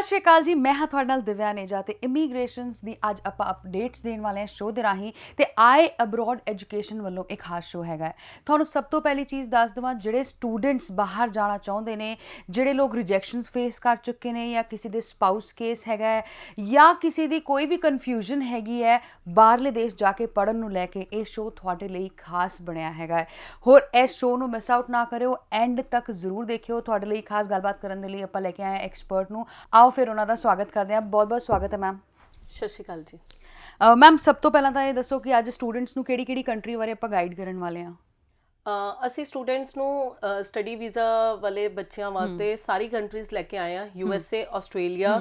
ਸਤਿ ਸ਼੍ਰੀ ਅਕਾਲ ਜੀ, ਮੈਂ ਹਾਂ ਤੁਹਾਡੇ ਨਾਲ ਦਿਵਿਆ ਨੇਜਾ ਤੇ ਇਮੀਗ੍ਰੇਸ਼ਨਸ ਦੀ ਅੱਜ ਆਪਾਂ ਅਪਡੇਟਸ ਦੇਣ ਵਾਲੇ ਹਾਂ ਸ਼ੋਅ ਦੇ ਰਾਹੀਂ ਤੇ ਆਏ ਅਬਰੋਡ ਐਜੂਕੇਸ਼ਨ ਵੱਲੋਂ ਇੱਕ ਖਾਸ ਸ਼ੋਅ ਹੈਗਾ ਹੈ। ਤੁਹਾਨੂੰ ਸਭ ਤੋਂ ਪਹਿਲੀ ਚੀਜ਼ ਦੱਸ ਦੇਵਾਂ, ਜਿਹੜੇ ਸਟੂਡੈਂਟਸ ਬਾਹਰ ਜਾਣਾ ਚਾਹੁੰਦੇ ਨੇ, ਜਿਹੜੇ ਲੋਕ ਰਿਜੈਕਸ਼ਨਸ ਫੇਸ ਕਰ ਚੁੱਕੇ ਨੇ ਜਾਂ ਕਿਸੇ ਦੇ ਸਪਾਊਸ ਕੇਸ ਹੈਗਾ ਹੈ ਜਾਂ ਕਿਸੇ ਦੀ ਕੋਈ ਵੀ ਕਨਫਿਊਜ਼ਨ ਹੈਗੀ ਹੈ ਬਾਹਰਲੇ ਦੇਸ਼ ਜਾ ਕੇ ਪੜ੍ਹਨ ਨੂੰ ਲੈ ਕੇ, ਇਹ ਸ਼ੋਅ ਤੁਹਾਡੇ ਲਈ ਖਾਸ ਬਣਿਆ ਹੈਗਾ ਹੈ। ਹੋਰ ਇਸ ਸ਼ੋਅ ਨੂੰ ਮਿਸ ਆਊਟ ਨਾ ਕਰਿਓ, ਐਂਡ ਤੱਕ ਜ਼ਰੂਰ ਦੇਖਿਓ। ਤੁਹਾਡੇ ਲਈ ਖਾਸ ਗੱਲਬਾਤ ਕਰਨ ਦੇ ਲਈ ਆਪਾਂ ਲੈ ਕੇ ਆਏ ਐਕਸਪਰਟ ਨੂੰ। ਆਓ ਫਿਰ ਉਹਨਾਂ ਦਾ ਸਵਾਗਤ ਕਰਦੇ ਹਾਂ। ਬਹੁਤ ਬਹੁਤ ਸਵਾਗਤ ਹੈ ਮੈਮ। ਸਤਿ ਸ਼੍ਰੀ ਅਕਾਲ ਜੀ। ਮੈਮ, ਸਭ ਤੋਂ ਪਹਿਲਾਂ ਤਾਂ ਇਹ ਦੱਸੋ ਕਿ ਅੱਜ ਸਟੂਡੈਂਟਸ ਨੂੰ ਕਿਹੜੀ ਕੰਟਰੀ ਬਾਰੇ ਆਪਾਂ ਗਾਈਡ ਕਰਨ ਵਾਲੇ ਹਾਂ? ਅਸੀਂ ਸਟੂਡੈਂਟਸ ਨੂੰ ਸਟੱਡੀ ਵੀਜ਼ਾ ਵਾਲੇ ਬੱਚਿਆਂ ਵਾਸਤੇ ਸਾਰੀ ਕੰਟਰੀਜ਼ ਲੈ ਕੇ ਆਏ ਹਾਂ। USA, Australia,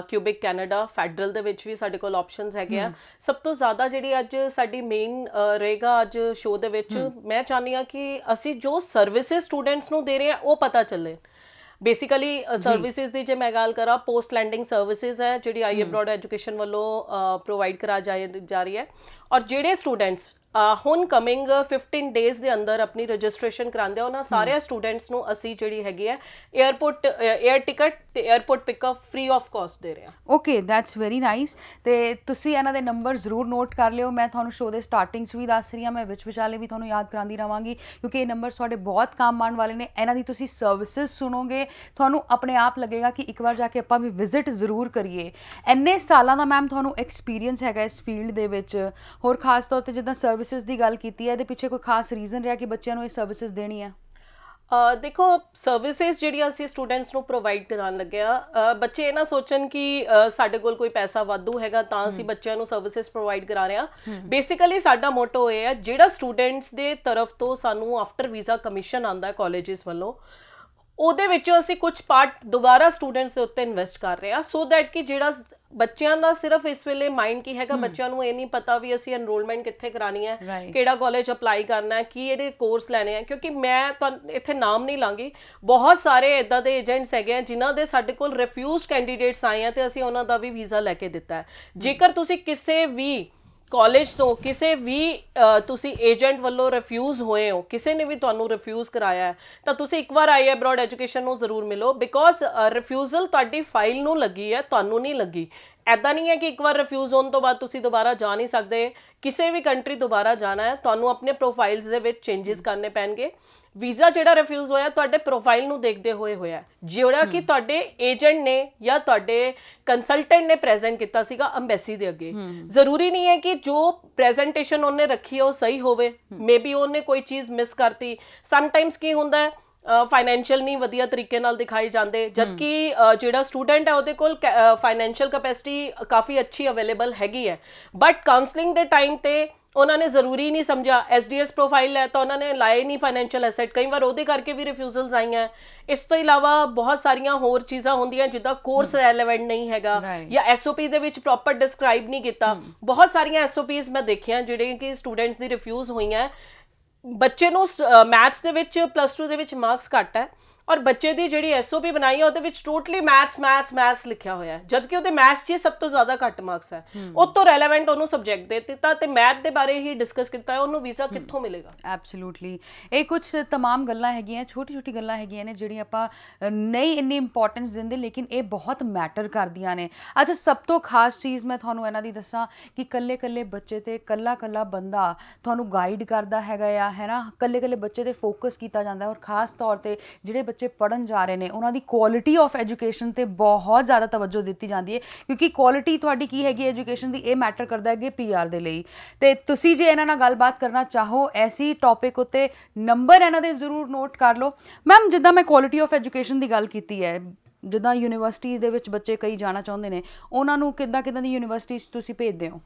Quebec, Canada, federal ਦੇ ਵਿੱਚ ਵੀ ਸਾਡੇ ਕੋਲ ਆਪਸ਼ਨਸ ਹੈਗੇ ਆ। ਸਭ ਤੋਂ ਜ਼ਿਆਦਾ ਜਿਹੜੀ ਅੱਜ ਸਾਡੀ ਮੇਨ ਰਹੇਗਾ ਅੱਜ ਸ਼ੋਅ ਦੇ ਵਿੱਚ, ਮੈਂ ਚਾਹੁੰਦੀ ਹਾਂ ਕਿ ਅਸੀਂ ਜੋ ਸਰਵਿਸਿਜ਼ ਸਟੂਡੈਂਟਸ ਨੂੰ ਦੇ ਰਹੇ ਹਾਂ ਉਹ ਪਤਾ ਚੱਲੇ। ਬੇਸਿਕਲੀ ਸਰਵਿਸਿਜ਼ ਦੀ ਜੇ ਮੈਂ ਗੱਲ ਕਰਾਂ, ਪੋਸਟ ਲੈਂਡਿੰਗ ਸਰਵਿਸਿਜ਼ ਹੈ ਜਿਹੜੀ ਆਈ ਅਬਰੋਡ ਐਜੂਕੇਸ਼ਨ ਵੱਲੋਂ ਪ੍ਰੋਵਾਈਡ ਕਰਾ ਜਾ ਰਹੀ ਹੈ। ਔਰ ਜਿਹੜੇ ਸਟੂਡੈਂਟਸ ਹੁਣ ਕਮਿੰਗ 15 ਡੇਜ਼ ਦੇ ਅੰਦਰ ਆਪਣੀ ਰਜਿਸਟ੍ਰੇਸ਼ਨ ਕਰਾਉਂਦੇ ਆ, ਉਹਨਾਂ ਸਾਰੇ ਸਟੂਡੈਂਟਸ ਨੂੰ ਅਸੀਂ ਜਿਹੜੀ ਹੈਗੀ ਹੈ ਏਅਰ ਟਿਕਟ ਤੇ airport pickup free of cost ਦੇ ਰਹੇ ਹਾਂ। Okay, that's very nice. ਤੇ ਤੁਸੀਂ ਇਹਨਾਂ ਦੇ ਨੰਬਰ ਜ਼ਰੂਰ ਨੋਟ ਕਰ ਲਿਓ। ਮੈਂ ਤੁਹਾਨੂੰ ਸ਼ੋਅ ਦੇ ਸਟਾਰਟਿੰਗ 'ਚ ਵੀ ਦੱਸ ਰਹੀ ਹਾਂ, ਮੈਂ ਵਿੱਚ ਵਿਚਾਲੇ ਵੀ ਤੁਹਾਨੂੰ ਯਾਦ ਕਰਾਉਂਦੀ ਰਹਾਂਗੀ, ਕਿਉਂਕਿ ਇਹ ਨੰਬਰ ਤੁਹਾਡੇ ਬਹੁਤ ਕੰਮ ਆਉਣ ਵਾਲੇ ਨੇ। ਇਹਨਾਂ ਦੀ ਤੁਸੀਂ ਸਰਵਿਸਿਜ਼ ਸੁਣੋਗੇ, ਤੁਹਾਨੂੰ ਆਪਣੇ ਆਪ ਲੱਗੇਗਾ ਕਿ ਇੱਕ ਵਾਰ ਜਾ ਕੇ ਆਪਾਂ ਵੀ ਵਿਜ਼ਿਟ ਜ਼ਰੂਰ ਕਰੀਏ। ਇੰਨੇ ਸਾਲਾਂ ਦਾ ਮੈਮ ਤੁਹਾਨੂੰ ਐਕਸਪੀਰੀਅੰਸ ਹੈਗਾ ਇਸ ਫੀਲਡ ਦੇ ਵਿੱਚ। ਹੋਰ ਖਾਸ ਤੌਰ 'ਤੇ ਜਿੱਦਾਂ ਸਰਵਿਸਿਜ਼ ਦੀ ਗੱਲ ਕੀਤੀ ਹੈ, ਇਹਦੇ ਪਿੱਛੇ ਕੋਈ ਖਾਸ ਰੀਜ਼ਨ ਰਿਹਾ ਕਿ ਬੱਚਿਆਂ ਨੂੰ ਇਹ ਸਰਵਿਸਿਜ਼ ਦੇਣੀ ਹੈ? ਦੇਖੋ, ਸਰਵਿਸਿਜ਼ ਜਿਹੜੀਆਂ ਅਸੀਂ ਸਟੂਡੈਂਟਸ ਨੂੰ ਪ੍ਰੋਵਾਈਡ ਕਰਾਉਣ ਲੱਗੇ ਆ, ਬੱਚੇ ਇਹ ਨਾ ਸੋਚਣ ਕਿ ਸਾਡੇ ਕੋਲ ਕੋਈ ਪੈਸਾ ਵਾਧੂ ਹੈਗਾ ਤਾਂ ਅਸੀਂ ਬੱਚਿਆਂ ਨੂੰ ਸਰਵਿਸਿਜ਼ ਪ੍ਰੋਵਾਈਡ ਕਰਾ ਰਹੇ ਹਾਂ। ਬੇਸਿਕਲੀ ਸਾਡਾ ਮੋਟੋ ਇਹ ਹੈ, ਜਿਹੜਾ ਸਟੂਡੈਂਟਸ ਦੇ ਤਰਫ ਤੋਂ ਸਾਨੂੰ ਆਫਟਰ ਵੀਜ਼ਾ ਕਮਿਸ਼ਨ ਆਉਂਦਾ ਹੈ ਕਾਲਜਿਸ ਵੱਲੋਂ, ਉਹਦੇ ਵਿੱਚੋਂ ਅਸੀਂ ਕੁਝ ਪਾਰਟ ਦੁਬਾਰਾ ਸਟੂਡੈਂਟਸ ਦੇ ਉੱਤੇ ਇਨਵੈਸਟ ਕਰ ਰਹੇ ਹਾਂ, ਸੋ ਦੈਟ ਕਿ ਜਿਹੜਾ ਬੱਚਿਆਂ ਦਾ ਸਿਰਫ ਇਸ ਵੇਲੇ ਮਾਈਂਡ ਕੀ ਹੈਗਾ, ਬੱਚਿਆਂ ਨੂੰ ਇਹ ਨਹੀਂ ਪਤਾ ਵੀ ਅਸੀਂ ਐਨਰੋਲਮੈਂਟ ਕਿੱਥੇ ਕਰਾਣੀ ਹੈ, ਕਿਹੜਾ ਕਾਲਜ ਅਪਲਾਈ ਕਰਨਾ ਹੈ, ਕੀ ਇਹਦੇ ਕੋਰਸ ਲੈਣੇ ਆ। ਕਿਉਂਕਿ ਮੈਂ ਤੁਹਾਨੂੰ ਇੱਥੇ ਨਾਮ ਨਹੀਂ ਲਾਂਗੀ, ਬਹੁਤ ਸਾਰੇ ਇਦਾਂ ਦੇ ਏਜੰਟਸ ਹੈਗੇ ਆ ਜਿਨ੍ਹਾਂ ਦੇ ਸਾਡੇ ਕੋਲ ਰਿਫਿਊਜ਼ਡ ਕੈਂਡੀਡੇਟਸ ਆਏ ਆ ਤੇ ਅਸੀਂ ਉਹਨਾਂ ਦਾ ਵੀ ਵੀਜ਼ਾ ਲੈ ਕੇ ਦਿੱਤਾ ਹੈ। ਜੇਕਰ ਤੁਸੀਂ ਕਿਸੇ ਵੀ ਕਾਲਜ ਤੋਂ ਕਿਸੇ ਵੀ ਤੁਸੀਂ ਏਜੰਟ ਵੱਲੋਂ ਰਿਫਿਊਜ਼ ਹੋਏ ਹੋ, ਕਿਸੇ ਨੇ ਵੀ ਤੁਹਾਨੂੰ ਰਿਫਿਊਜ਼ ਕਰਾਇਆ ਹੈ, ਤਾਂ ਤੁਸੀਂ ਇੱਕ ਵਾਰ ਆਈ ਅਬਰੋਡ ਐਜੂਕੇਸ਼ਨ ਨੂੰ ਜ਼ਰੂਰ ਮਿਲੋ। ਬਿਕੋਜ਼ ਰਿਫਿਊਜ਼ਲ ਤੁਹਾਡੀ ਫਾਈਲ ਨੂੰ ਲੱਗੀ ਹੈ, ਤੁਹਾਨੂੰ ਨਹੀਂ ਲੱਗੀ। ਐਦਾਂ ਨਹੀਂ ਹੈ ਕਿ ਇੱਕ ਵਾਰ ਰਿਫਿਊਜ਼ ਹੋਣ ਤੋਂ ਬਾਅਦ ਤੁਸੀਂ ਦੁਬਾਰਾ ਜਾ ਨਹੀਂ ਸਕਦੇ। ਕਿਸੇ ਵੀ ਕੰਟਰੀ ਦੁਬਾਰਾ ਜਾਣਾ ਹੈ, ਤੁਹਾਨੂੰ ਆਪਣੇ ਪ੍ਰੋਫਾਈਲਸ ਦੇ ਵਿੱਚ ਚੇਂਜਸ ਕਰਨੇ ਪੈਣਗੇ। ਵੀਜ਼ਾ ਜਿਹੜਾ ਰਿਫਿਊਜ਼ ਹੋਇਆ ਤੁਹਾਡੇ ਪ੍ਰੋਫਾਈਲ ਨੂੰ ਦੇਖਦੇ ਹੋਏ ਹੋਇਆ, ਜਿਹੜਾ ਕਿ ਤੁਹਾਡੇ ਏਜੰਟ ਨੇ ਜਾਂ ਤੁਹਾਡੇ ਕੰਸਲਟੈਂਟ ਨੇ ਪ੍ਰੈਜ਼ੈਂਟ ਕੀਤਾ ਸੀਗਾ ਅੰਬੈਸੀ ਦੇ ਅੱਗੇ। ਜ਼ਰੂਰੀ ਨਹੀਂ ਹੈ ਕਿ ਜੋ ਪ੍ਰੈਜ਼ੈਂਟੇਸ਼ਨ ਉਹਨੇ ਰੱਖੀ ਹੈ ਉਹ ਸਹੀ ਹੋਵੇ, ਮੇਬੀ ਉਹਨੇ ਕੋਈ ਚੀਜ਼ ਮਿਸ ਕਰਤੀ। ਸਮਟਾਈਮਸ ਕੀ ਹੁੰਦਾ ਹੈ, ਫਾਈਨੈਂਸ਼ੀਅਲ ਨਹੀਂ ਵਧੀਆ ਤਰੀਕੇ ਨਾਲ ਦਿਖਾਈ ਜਾਂਦੇ, ਜਦਕਿ ਜਿਹੜਾ ਸਟੂਡੈਂਟ ਹੈ ਉਹਦੇ ਕੋਲ ਫਾਈਨੈਂਸ਼ੀਅਲ ਕੈਪੈਸਿਟੀ ਕਾਫੀ ਅੱਛੀ ਅਵੇਲੇਬਲ ਹੈਗੀ ਹੈ, ਬਟ ਕਾਉਂਸਲਿੰਗ ਦੇ ਟਾਈਮ ਤੇ ਉਹਨਾਂ ਨੇ ਜ਼ਰੂਰੀ ਨਹੀਂ ਸਮਝਿਆ। SDS ਪ੍ਰੋਫਾਈਲ ਹੈ ਤਾਂ ਉਹਨਾਂ ਨੇ ਲਾਏ ਨਹੀਂ ਫਾਈਨੈਂਸ਼ੀਅਲ ਐਸੈਟ, ਕਈ ਵਾਰ ਉਹਦੇ ਕਰਕੇ ਵੀ ਰਿਫਿਊਜ਼ਲਸ ਆਈਆਂ। ਇਸ ਤੋਂ ਇਲਾਵਾ ਬਹੁਤ ਸਾਰੀਆਂ ਹੋਰ ਚੀਜ਼ਾਂ ਹੁੰਦੀਆਂ, ਜਿੱਦਾਂ ਕੋਰਸ ਰੈਲੇਵੈਂਟ ਨਹੀਂ ਹੈਗਾ ਜਾਂ SOP ਦੇ ਵਿੱਚ ਪ੍ਰੋਪਰ ਡਿਸਕ੍ਰਾਈਬ ਨਹੀਂ ਕੀਤਾ। ਬਹੁਤ ਸਾਰੀਆਂ SOPs ਮੈਂ ਦੇਖੀਆਂ ਜਿਹੜੇ ਕਿ ਸਟੂਡੈਂਟਸ ਦੀ ਰਿਫਿਊਜ਼ ਹੋਈਆਂ। ਬੱਚੇ ਨੂੰ ਮੈਥਸ ਦੇ ਵਿੱਚ +2 ਦੇ ਵਿੱਚ ਮਾਰਕਸ ਘੱਟ ਹੈ, ਔਰ ਬੱਚੇ ਦੀ ਜਿਹੜੀ SOP ਬਣਾਈ ਹੈ ਉਹਦੇ ਵਿੱਚ ਟੋਟਲੀ ਮੈਥਸ ਲਿਖਿਆ ਹੋਇਆ ਹੈ, ਜਦਕਿ ਉਹਦੇ ਮੈਥਸ 'ਚ ਸਭ ਤੋਂ ਜ਼ਿਆਦਾ ਘੱਟ ਮਾਰਕਸ ਹੈ। ਉਹ ਤੋਂ ਰੈਲੇਵੈਂਟ ਉਹਨੂੰ ਸਬਜੈਕਟ ਦੇ ਦਿੱਤਾ ਤੇ ਮੈਥ ਦੇ ਬਾਰੇ ਹੀ ਡਿਸਕਸ ਕੀਤਾ ਹੈ, ਉਹਨੂੰ ਵੀਜ਼ਾ ਕਿੱਥੋਂ ਮਿਲੇਗਾ। ਐਬਸੋਲੂਟਲੀ, ਇਹ ਕੁਝ ਤਮਾਮ ਗੱਲਾਂ ਹੈਗੀਆਂ, ਛੋਟੀ ਗੱਲਾਂ ਹੈਗੀਆਂ ਨੇ ਜਿਹੜੀਆਂ ਆਪਾਂ ਨਹੀਂ ਇੰਨੀ ਇੰਪੋਰਟੈਂਸ ਦਿੰਦੇ, ਲੇਕਿਨ ਇਹ ਬਹੁਤ ਮੈਟਰ ਕਰਦੀਆਂ ਨੇ। ਅੱਛਾ, ਸਭ ਤੋਂ ਖਾਸ ਚੀਜ਼ ਮੈਂ ਤੁਹਾਨੂੰ ਇਹਨਾਂ ਦੀ ਦੱਸਾਂ ਕਿ ਕੱਲੇ ਬੱਚੇ ਤੇ ਕੱਲਾ ਬੰਦਾ ਤੁਹਾਨੂੰ ਗਾਈਡ ਕਰਦਾ ਹੈਗਾ ਆ, ਹੈ ਨਾ। ਕੱਲੇ ਬੱਚੇ ਤੇ ਫੋਕਸ ਕੀਤਾ ਜਾਂਦਾ, ਔਰ ਖਾਸ ਤੌਰ ਤੇ ਜਿਹੜੇ ਬੱਚੇ ਪੜ੍ਹਨ ਜਾ ਰਹੇ ਨੇ ਉਹਨਾਂ ਦੀ ਕੁਆਲਿਟੀ ਆਫ ਐਜੂਕੇਸ਼ਨ ਤੇ ਬਹੁਤ ਜ਼ਿਆਦਾ ਤਵੱਜੋ ਦਿੱਤੀ ਜਾਂਦੀ ਹੈ, ਕਿਉਂਕਿ ਕੁਆਲਿਟੀ ਤੁਹਾਡੀ ਕੀ ਹੈਗੀ ਐਜੂਕੇਸ਼ਨ ਦੀ, ਇਹ ਮੈਟਰ ਕਰਦਾ ਹੈ PR ਦੇ ਲਈ। ਤੇ ਤੁਸੀਂ ਜੇ ਇਹਨਾਂ ਨਾਲ ਗੱਲਬਾਤ ਕਰਨਾ ਚਾਹੋ ਐਸੀ ਟੌਪਿਕ ਉੱਤੇ, ਨੰਬਰ ਇਹਨਾਂ ਦੇ ਜ਼ਰੂਰ ਨੋਟ ਕਰ ਲਓ। ਮੈਮ, ਜਿੱਦਾਂ ਮੈਂ ਕੁਆਲਿਟੀ ਆਫ ਐਜੂਕੇਸ਼ਨ ਦੀ ਗੱਲ ਕੀਤੀ ਹੈ, ਜਿੱਦਾਂ ਯੂਨੀਵਰਸਿਟੀ ਦੇ ਵਿੱਚ ਬੱਚੇ ਕਈ ਜਾਣਾ ਚਾਹੁੰਦੇ ਨੇ, ਉਹਨਾਂ ਨੂੰ ਕਿੱਦਾਂ ਦੀ ਯੂਨੀਵਰਸਿਟੀ 'ਚ ਤੁਸੀਂ ਭੇਜਦੇ ਹੋ?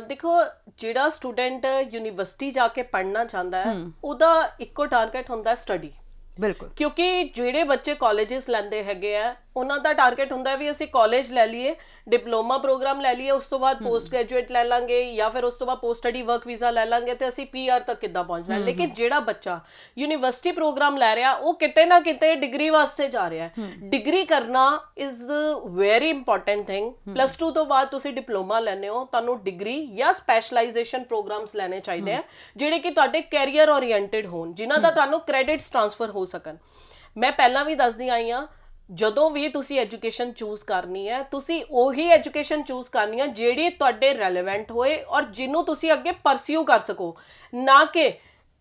ਦੇਖੋ, ਜਿਹੜਾ ਸਟੂਡੈਂਟ ਯੂਨੀਵਰਸਿਟੀ ਜਾ ਕੇ ਪੜ੍ਹਨਾ ਚਾਹੁੰਦਾ ਹੈ ਉਹਦਾ ਇੱਕੋ ਟਾਰਗੇਟ ਹੁੰਦਾ ਸਟੱਡੀ। ਬਿਲਕੁਲ, ਕਿਉਂਕਿ ਜਿਹੜੇ ਬੱਚੇ ਕਾਲਜਿਸ ਲੈਂਦੇ ਹੈਗੇ ਆ ਉਹਨਾਂ ਦਾ ਟਾਰਗੇਟ ਹੁੰਦਾ ਵੀ ਅਸੀਂ ਕਾਲਜ ਲੈ ਲਈਏ, ਡਿਪਲੋਮਾ ਪ੍ਰੋਗਰਾਮ ਲੈ ਲਈਏ, ਉਸ ਤੋਂ ਬਾਅਦ ਪੋਸਟ ਗ੍ਰੈਜੂਏਟ ਲੈ ਲਾਂਗੇ ਜਾਂ ਫਿਰ ਉਸ ਤੋਂ ਬਾਅਦ ਪੋਸਟ ਸਟੱਡੀ ਵਰਕ ਵੀਜ਼ਾ ਲੈ ਲਾਂਗੇ ਤੇ ਅਸੀਂ PR ਤੱਕ ਕਿੱਦਾਂ ਪਹੁੰਚਣਾ। ਲੇਕਿਨ ਜਿਹੜਾ ਬੱਚਾ ਯੂਨੀਵਰਸਿਟੀ ਪ੍ਰੋਗਰਾਮ ਲੈ ਰਿਹਾ ਉਹ ਕਿਤੇ ਨਾ ਕਿਤੇ ਡਿਗਰੀ ਵਾਸਤੇ ਜਾ ਰਿਹਾ ਹੈ। ਡਿਗਰੀ ਕਰਨਾ ਇਜ਼ ਵੈਰੀ ਇੰਪੋਰਟੈਂਟ ਥਿੰਗ। +2 ਤੋਂ ਬਾਅਦ ਤੁਸੀਂ ਡਿਪਲੋਮਾ ਲੈਣੇ ਹੋ, ਤੁਹਾਨੂੰ ਡਿਗਰੀ ਜਾਂ ਸਪੈਸ਼ਲਾਈਜੇਸ਼ਨ ਪ੍ਰੋਗਰਾਮਸ ਲੈਣੇ ਚਾਹੀਦੇ ਆ ਜਿਹੜੇ ਕਿ ਤੁਹਾਡੇ ਕੈਰੀਅਰ ਓਰੀਐਂਟਡ ਹੋਣ, ਜਿਨ੍ਹਾਂ ਦਾ ਤੁਹਾਨੂੰ ਕ੍ਰੈਡਿਟਸ ਟ੍ਰਾਂਸਫਰ ਹੋ ਸਕਣ। ਮੈਂ ਪਹਿਲਾਂ ਵੀ ਦੱਸਦੀ ਆਈ ਹਾਂ, ਜਦੋਂ ਵੀ ਤੁਸੀਂ ਐਜੂਕੇਸ਼ਨ ਚੂਜ਼ ਕਰਨੀ ਹੈ, ਤੁਸੀਂ ਉਹੀ ਐਜੂਕੇਸ਼ਨ ਚੂਜ਼ ਕਰਨੀ ਹੈ ਜਿਹੜੀ ਤੁਹਾਡੇ ਰੈਲੇਵੈਂਟ ਹੋਏ ਔਰ ਜਿਹਨੂੰ ਤੁਸੀਂ ਅੱਗੇ ਪਰਸਿਊ ਕਰ ਸਕੋ। ਨਾ ਕਿ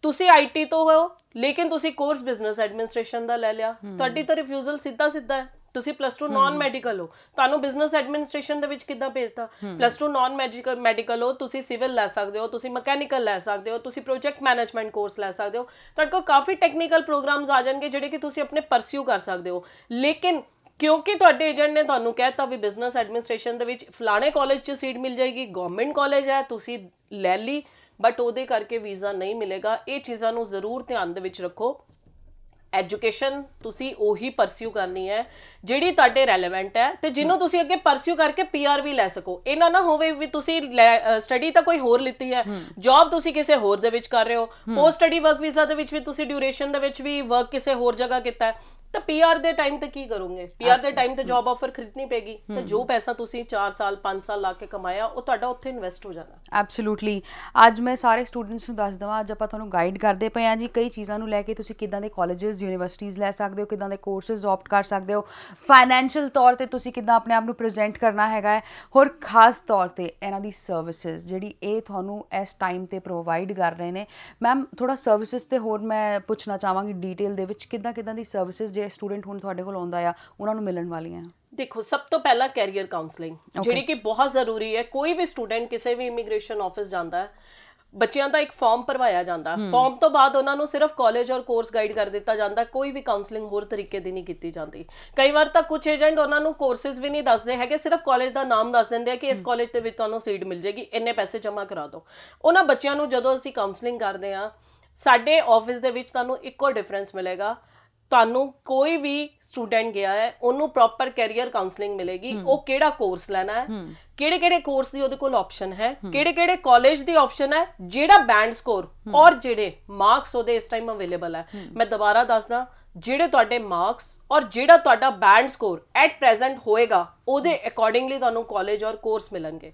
ਤੁਸੀਂ ਆਈਟੀ ਤੋਂ ਹੋ ਲੇਕਿਨ ਤੁਸੀਂ ਕੋਰਸ ਬਿਜ਼ਨਸ ਐਡਮਿਨਿਸਟ੍ਰੇਸ਼ਨ ਦਾ ਲੈ ਲਿਆ, ਤੁਹਾਡੀ ਤਾਂ ਰਿਫਿਊਜ਼ਲ ਸਿੱਧਾ ਸਿੱਧਾ ਹੈ। ਤੁਸੀਂ +2 ਨਾਨ ਮੈਡੀਕਲ ਹੋ, ਤੁਹਾਨੂੰ ਬਿਜ਼ਨਸ ਐਡਮਿਨਿਸਟ੍ਰੇਸ਼ਨ ਦੇ ਵਿੱਚ ਕਿੱਦਾਂ ਭੇਜਤਾ? +2 ਨਾਨ ਮੈਡੀਕਲ ਹੋ, ਤੁਸੀਂ ਸਿਵਲ ਲੈ ਸਕਦੇ ਹੋ, ਤੁਸੀਂ ਮਕੈਨੀਕਲ ਲੈ ਸਕਦੇ ਹੋ, ਤੁਸੀਂ ਪ੍ਰੋਜੈਕਟ ਮੈਨੇਜਮੈਂਟ ਕੋਰਸ ਲੈ ਸਕਦੇ ਹੋ। ਤੁਹਾਡੇ ਕੋਲ ਕਾਫੀ ਟੈਕਨੀਕਲ ਪ੍ਰੋਗਰਾਮਸ ਆ ਜਾਣਗੇ ਜਿਹੜੇ ਕਿ ਤੁਸੀਂ ਆਪਣੇ ਪਰਸਿਊ ਕਰ ਸਕਦੇ ਹੋ। ਲੇਕਿਨ ਕਿਉਂਕਿ ਤੁਹਾਡੇ ਏਜੰਟ ਨੇ ਤੁਹਾਨੂੰ ਕਹਿਤਾ ਵੀ ਬਿਜ਼ਨਸ ਐਡਮਿਨਿਸਟ੍ਰੇਸ਼ਨ ਦੇ ਵਿੱਚ ਫਲਾਣੇ ਕਾਲਜ 'ਚ ਸੀਟ ਮਿਲ ਜਾਏਗੀ, ਗਵਰਨਮੈਂਟ ਕਾਲਜ ਹੈ, ਤੁਸੀਂ ਲੈ ਲਈ, ਬਟ ਉਹਦੇ ਕਰਕੇ ਵੀਜ਼ਾ ਨਹੀਂ ਮਿਲੇਗਾ। ਇਹ ਚੀਜ਼ਾਂ ਨੂੰ ਜ਼ਰੂਰ ਧਿਆਨ ਦੇ ਵਿੱਚ ਰੱਖੋ। ਐਜੂਕੇਸ਼ਨ ਤੁਸੀਂ ਉਹੀ ਪਰਸਿਊ ਕਰਨੀ ਹੈ ਜਿਹੜੀ ਤੁਹਾਡੇ ਰੈਲੇਵੈਂਟ ਹੈ ਤੇ ਜਿਹਨੂੰ ਤੁਸੀਂ ਅੱਗੇ ਪਰਸਿਊ ਕਰਕੇ ਪੀਆਰ ਵੀ ਲੈ ਸਕੋ। ਇਹਨਾਂ ਨਾ ਹੋਵੇ ਵੀ ਤੁਸੀਂ ਸਟੱਡੀ ਤਾਂ ਕੋਈ ਹੋਰ ਲਿੱਤੀ ਹੈ, ਜੌਬ ਤੁਸੀਂ ਕਿਸੇ ਹੋਰ ਦੇ ਵਿੱਚ ਕਰ ਰਹੇ ਹੋ, ਪੋਸਟ ਸਟੱਡੀ ਵਰਕ ਵੀਜ਼ਾ ਦੇ ਵਿੱਚ ਵੀ ਤੁਸੀਂ ਡਿਊਰੇਸ਼ਨ ਦੇ ਵਿੱਚ ਵੀ ਵਰਕ ਕਿਸੇ ਹੋਰ ਜਗ੍ਹਾ ਕੀਤਾ ਹੈ, ਤਾਂ ਪੀਆਰ ਦੇ ਟਾਈਮ ਤੇ ਕੀ ਕਰੋਗੇ? ਪੀਆਰ ਦੇ ਟਾਈਮ ਤੇ ਜੌਬ ਆਫਰ ਖਰੀਦਣੀ ਪੈਗੀ, ਤੇ ਜੋ ਪੈਸਾ ਤੁਸੀਂ 4 ਸਾਲ 5 ਸਾਲ ਲਾ ਕੇ ਕਮਾਇਆ ਉਹ ਤੁਹਾਡਾ ਉੱਥੇ ਇਨਵੈਸਟ ਹੋ ਜਾਣਾ। ਐਬਸੋਲੂਟਲੀ। ਅੱਜ ਮੈਂ ਸਾਰੇ ਸਟੂਡੈਂਟਸ ਨੂੰ ਦੱਸ ਦੇਵਾਂ, ਅੱਜ ਆਪਾਂ ਤੁਹਾਨੂੰ ਗਾਈਡ ਕਰਦੇ ਪਏ ਹਾਂ ਜੀ ਕਈ ਚੀਜ਼ਾਂ ਨੂੰ ਲੈ ਕੇ। ਤੁਸੀਂ ਕਿੱਦਾਂ ਦੇ ਕਾਲਜਸ ਯੂਨੀਵਰਸਿਟੀਜ਼ ਲੈ ਸਕਦੇ ਹੋ, ਕਿੱਦਾਂ ਦੇ ਕੋਰਸਿਸ ਆਪਟ ਕਰ ਸਕਦੇ ਹੋ, ਫਾਈਨੈਂਸ਼ੀਅਲ ਤੌਰ ਤੇ ਤੁਸੀਂ ਕਿੱਦਾਂ ਆਪਣੇ ਆਪ ਨੂੰ ਪ੍ਰੈਜ਼ੈਂਟ ਕਰਨਾ ਹੈਗਾ ਹੈ, ਹੋਰ ਖਾਸ ਤੌਰ ਤੇ ਇਹਨਾਂ ਦੀ ਸਰਵਿਸਿਜ਼ ਜਿਹੜੀ ਇਹ ਤੁਹਾਨੂੰ ਇਸ ਟਾਈਮ ਤੇ ਪ੍ਰੋਵਾਈਡ ਕਰ ਰਹੇ ਨੇ। ਮੈਮ ਥੋੜਾ ਸਰਵਿਸਿਜ਼ ਤੇ ਹੋਰ ਮੈਂ ਪੁੱਛਣਾ ਚਾਹਾਂਗੀ ਡਿਟੇਲ ਦੇ ਵਿੱਚ, ਕਿੱਦਾਂ ਦੀ ਸਰਵਿਸਿਜ਼ ਜੇ ਸਟੂਡੈਂਟ ਹੁਣ ਤੁਹਾਡੇ ਕੋਲ ਆਉਂਦਾ ਆ ਉਹਨਾਂ ਨੂੰ ਮਿਲਣ ਵਾਲੀਆਂ? ਦੇਖੋ, ਸਭ ਤੋਂ ਪਹਿਲਾਂ ਕੈਰੀਅਰ ਕਾਉਂਸਲਿੰਗ ਜਿਹੜੀ ਕਿ ਬਹੁਤ ਜ਼ਰੂਰੀ ਹੈ। ਕੋਈ ਵੀ ਸਟੂਡੈਂਟ ਕਿਸੇ ਵੀ ਇਮੀਗ੍ਰੇਸ਼ਨ ਆਫਿਸ ਜਾਂਦਾ ਹੈ, ਬੱਚਿਆਂ ਦਾ ਇੱਕ ਫਾਰਮ ਭਰਵਾਇਆ ਜਾਂਦਾ, ਫਾਰਮ ਤੋਂ ਬਾਅਦ ਉਹਨਾਂ ਨੂੰ ਸਿਰਫ ਕਾਲਜ ਔਰ ਕੋਰਸ ਗਾਈਡ ਕਰ ਦਿੱਤਾ ਜਾਂਦਾ, ਕੋਈ ਵੀ ਕਾਉਂਸਲਿੰਗ ਹੋਰ ਤਰੀਕੇ ਦੀ ਨਹੀਂ ਕੀਤੀ ਜਾਂਦੀ। ਕਈ ਵਾਰ ਤਾਂ ਕੁਝ ਏਜੰਟ ਉਹਨਾਂ ਨੂੰ ਕੋਰਸਿਸ ਵੀ ਨਹੀਂ ਦੱਸਦੇ ਹੈਗੇ, ਸਿਰਫ ਕਾਲਜ ਦਾ ਨਾਮ ਦੱਸ ਦਿੰਦੇ ਆ ਕਿ ਇਸ ਕਾਲਜ ਦੇ ਵਿੱਚ ਤੁਹਾਨੂੰ ਸੀਟ ਮਿਲ ਜਾਏਗੀ, ਇੰਨੇ ਪੈਸੇ ਜਮ੍ਹਾਂ ਕਰਾ ਦਿਓ। ਉਹਨਾਂ ਬੱਚਿਆਂ ਨੂੰ ਜਦੋਂ ਅਸੀਂ ਕਾਉਂਸਲਿੰਗ ਕਰਦੇ ਹਾਂ, ਸਾਡੇ ਆਫਿਸ ਦੇ ਵਿੱਚ ਤੁਹਾਨੂੰ ਇੱਕੋ ਡਿਫਰੈਂਸ ਮਿਲੇਗਾ। ਤੁਹਾਨੂੰ ਕੋਈ ਵੀ ਸਟੂਡੈਂਟ ਗਿਆ ਹੈ ਉਹਨੂੰ ਪ੍ਰੋਪਰ ਕੈਰੀਅਰ ਕਾਉਂਸਲਿੰਗ ਮਿਲੇਗੀ, ਉਹ ਕਿਹੜਾ ਕੋਰਸ ਲੈਣਾ ਹੈ, ਕਿਹੜੇ ਕੋਰਸ ਦੀ ਉਹਦੇ ਕੋਲ ਆਪਸ਼ਨ ਹੈ, ਕਿਹੜੇ ਕਾਲਜ ਦੀ ਆਪਸ਼ਨ ਹੈ, ਜਿਹੜਾ ਬੈਂਡ ਸਕੋਰ ਔਰ ਜਿਹੜੇ ਮਾਰਕਸ ਉਹਦੇ ਇਸ ਟਾਈਮ ਅਵੇਲੇਬਲ ਹੈ। ਮੈਂ ਦੁਬਾਰਾ ਦੱਸਦਾ, ਜਿਹੜੇ ਤੁਹਾਡੇ ਮਾਰਕਸ ਔਰ ਜਿਹੜਾ ਤੁਹਾਡਾ ਬੈਂਡ ਸਕੋਰ ਐਟ ਪ੍ਰੈਜ਼ੈਂਟ ਹੋਏਗਾ ਉਹਦੇ ਅਕੋਰਡਿੰਗਲੀ ਤੁਹਾਨੂੰ ਕਾਲਜ ਔਰ ਕੋਰਸ ਮਿਲਣਗੇ।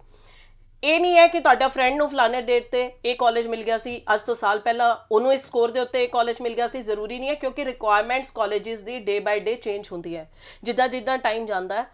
ਇਹ ਨਹੀਂ ਹੈ ਕਿ ਤੁਹਾਡਾ ਫਰੈਂਡ ਨੂੰ ਫਲਾਣੇ ਡੇਟ ਤੇ ਇਹ ਕਾਲਜ ਮਿਲ ਗਿਆ ਸੀ, ਅੱਜ ਤੋਂ ਸਾਲ ਪਹਿਲਾਂ ਉਹਨੂੰ ਇਸ ਸਕੋਰ ਦੇ ਉੱਤੇ ਇਹ ਕਾਲਜ ਮਿਲ ਗਿਆ ਸੀ। ਜ਼ਰੂਰੀ ਨਹੀਂ ਹੈ, ਕਿਉਂਕਿ ਰਿਕੁਆਇਰਮੈਂਟਸ ਕਾਲਜਸ ਦੀ ਡੇ ਬਾਈ ਡੇ ਚੇਂਜ ਹੁੰਦੀ ਹੈ। ਜਿੱਦਾਂ ਟਾਈਮ ਜਾਂਦਾ ਹੈ,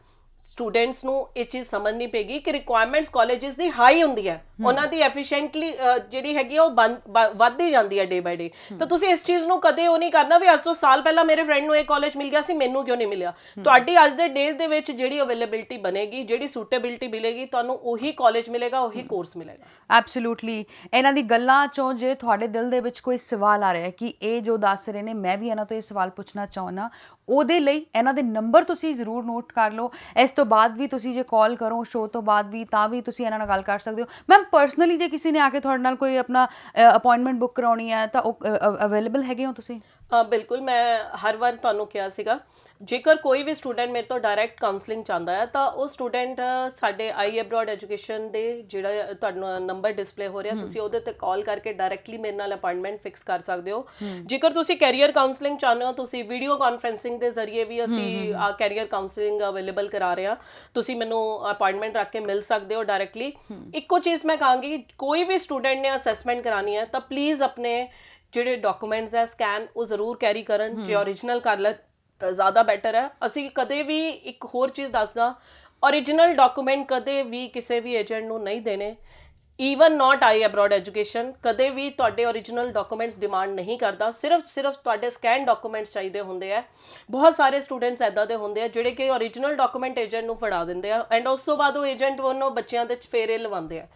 ਸਟੂਡੈਂਟਸ ਨੂੰ ਇਹ ਚੀਜ਼ ਸਮਝਣੀ ਪਏਗੀ ਕਿ ਰਿਕੁਆਇਰਮੈਂਟਸ ਕਾਲਜਸ ਦੀ ਹਾਈ ਹੁੰਦੀ ਹੈ, ਉਹਨਾਂ ਦੀ ਐਫੀਸ਼ੀਐਂਟਲੀ ਜਿਹੜੀ ਹੈਗੀ ਉਹ ਵੱਧਦੀ ਜਾਂਦੀ ਹੈ ਡੇ ਬਾਈ ਡੇ। ਤਾਂ ਤੁਸੀਂ ਇਸ ਚੀਜ਼ ਨੂੰ ਕਦੇ ਉਹ ਨਹੀਂ ਕਰਨਾ ਵੀ ਅੱਜ ਤੋਂ ਸਾਲ ਪਹਿਲਾਂ ਮੇਰੇ ਫਰੈਂਡ ਨੂੰ ਇਹ ਕਾਲਜ ਮਿਲ ਗਿਆ ਸੀ, ਮੈਨੂੰ ਕਿਉਂ ਨਹੀਂ ਮਿਲਿਆ। ਤੁਹਾਡੀ ਅੱਜ ਦੇ ਡੇ ਦੇ ਵਿੱਚ ਜਿਹੜੀ ਅਵੇਲੇਬਿਲਿਟੀ ਬਣੇਗੀ, ਜਿਹੜੀ ਸੂਟੇਬਿਲਿਟੀ ਮਿਲੇਗੀ, ਤੁਹਾਨੂੰ ਉਹੀ ਕਾਲਜ ਮਿਲੇਗਾ, ਉਹੀ ਕੋਰਸ ਮਿਲੇਗਾ। ਐਬਸੋਲੂਟਲੀ। ਇਹਨਾਂ ਦੀ ਗੱਲਾਂ ਚੋਂ ਜੇ ਤੁਹਾਡੇ ਦਿਲ ਦੇ ਵਿੱਚ ਕੋਈ ਸਵਾਲ ਆ ਰਿਹਾ ਕਿ ਇਹ ਜੋ ਦੱਸ ਰਹੇ ਨੇ ਮੈਂ ਵੀ ਇਹਨਾਂ ਤੋਂ ਇਹ ਸਵਾਲ ਪੁੱਛਣਾ ਚਾਹੁੰਦਾ, ਉਹਦੇ ਲਈ ਇਹਨਾਂ ਦੇ ਨੰਬਰ ਤੁਸੀਂ ਜ਼ਰੂਰ ਨੋਟ ਕਰ ਲਓ। ਇਸ ਤੋਂ ਬਾਅਦ ਵੀ ਤੁਸੀਂ ਜੇ ਕਾਲ ਕਰੋ ਸ਼ੋਅ ਤੋਂ ਬਾਅਦ ਵੀ, ਤਾਂ ਵੀ ਤੁਸੀਂ ਇਹਨਾਂ ਨਾਲ ਗੱਲ ਕਰ ਸਕਦੇ ਹੋ। ਮੈਮ ਪਰਸਨਲੀ ਜੇ ਕਿਸੇ ਨੇ ਆ ਕੇ ਤੁਹਾਡੇ ਨਾਲ ਕੋਈ ਆਪਣਾ ਅਪਾਇੰਟਮੈਂਟ ਬੁੱਕ ਕਰਾਉਣੀ ਹੈ ਤਾਂ ਉਹ ਅਵੇਲੇਬਲ ਹੈਗੇ ਹੋ ਤੁਸੀਂ? ਬਿਲਕੁਲ, ਮੈਂ ਹਰ ਵਾਰ ਤੁਹਾਨੂੰ ਕਿਹਾ ਸੀਗਾ, ਜੇਕਰ ਕੋਈ ਵੀ ਸਟੂਡੈਂਟ ਮੇਰੇ ਤੋਂ ਡਾਇਰੈਕਟ ਕਾਉਂਸਲਿੰਗ ਚਾਹੁੰਦਾ ਹੈ ਤਾਂ ਉਹ ਸਟੂਡੈਂਟ ਸਾਡੇ ਆਈ ਅਬਰੋਡ ਐਜੂਕੇਸ਼ਨ ਦੇ ਜਿਹੜਾ ਤੁਹਾਨੂੰ ਨੰਬਰ ਡਿਸਪਲੇ ਹੋ ਰਿਹਾ, ਤੁਸੀਂ ਉਹਦੇ ਤੇ ਕਾਲ ਕਰਕੇ ਡਾਇਰੈਕਟਲੀ ਮੇਰੇ ਨਾਲ ਅਪਾਇੰਟਮੈਂਟ ਫਿਕਸ ਕਰ ਸਕਦੇ ਹੋ। ਜੇਕਰ ਤੁਸੀਂ ਕੈਰੀਅਰ ਕਾਉਂਸਲਿੰਗ ਚਾਹੁੰਦੇ ਹੋ, ਤੁਸੀਂ ਵੀਡੀਓ ਕਾਨਫਰੈਂਸਿੰਗ ਦੇ ਜ਼ਰੀਏ ਵੀ ਅਸੀਂ ਕੈਰੀਅਰ ਕਾਉਂਸਲਿੰਗ ਅਵੇਲੇਬਲ ਕਰਾ ਰਹੇ ਹਾਂ, ਤੁਸੀਂ ਮੈਨੂੰ ਅਪਾਇੰਟਮੈਂਟ ਰੱਖ ਕੇ ਮਿਲ ਸਕਦੇ ਹੋ ਡਾਇਰੈਕਟਲੀ। ਇੱਕੋ ਚੀਜ਼ ਮੈਂ ਕਹਾਂਗੀ, ਕੋਈ ਵੀ ਸਟੂਡੈਂਟ ਨੇ ਅਸੈਸਮੈਂਟ ਕਰਾਉਣੀ ਹੈ ਤਾਂ ਪਲੀਜ਼ ਆਪਣੇ ਜਿਹੜੇ ਡਾਕੂਮੈਂਟਸ ਹੈ ਸਕੈਨ ਉਹ ਜ਼ਰੂਰ ਕੈਰੀ ਕਰਨ। ਜੇ ਓਰੀਜਨਲ ਕਰ ਲੈ ਤਾਂ ਜ਼ਿਆਦਾ ਬੈਟਰ ਹੈ। ਅਸੀਂ ਕਦੇ ਵੀ ਇੱਕ ਹੋਰ ਚੀਜ਼ ਦੱਸਦਾ, ਓਰੀਜਨਲ ਡਾਕੂਮੈਂਟ ਕਦੇ ਵੀ ਕਿਸੇ ਵੀ ਏਜੰਟ ਨੂੰ ਨਹੀਂ ਦੇਣੇ। ਈਵਨ ਨਾਟ ਆਈ ਅਬਰੋਡ ਐਜੂਕੇਸ਼ਨ ਕਦੇ ਵੀ ਤੁਹਾਡੇ ਓਰੀਜਨਲ ਡਾਕੂਮੈਂਟਸ ਡਿਮਾਂਡ ਨਹੀਂ ਕਰਦਾ, ਸਿਰਫ ਤੁਹਾਡੇ ਸਕੈਨ ਡਾਕੂਮੈਂਟਸ ਚਾਹੀਦੇ ਹੁੰਦੇ ਆ। ਬਹੁਤ ਸਾਰੇ ਸਟੂਡੈਂਟਸ ਐਦਾਂ ਦੇ ਹੁੰਦੇ ਆ ਜਿਹੜੇ ਕਿ ਓਰੀਜਨਲ ਡਾਕੂਮੈਂਟ ਏਜੰਟ ਨੂੰ ਫੜਾ ਦਿੰਦੇ ਆ ਐਂਡ ਉਸ ਤੋਂ ਬਾਅਦ ਉਹ ਏਜੰਟ ਉਹਨੂੰ ਬੱਚਿਆਂ ਦੇ ਫੇਰੇ ਲਵਾਉਂਦੇ ਆ।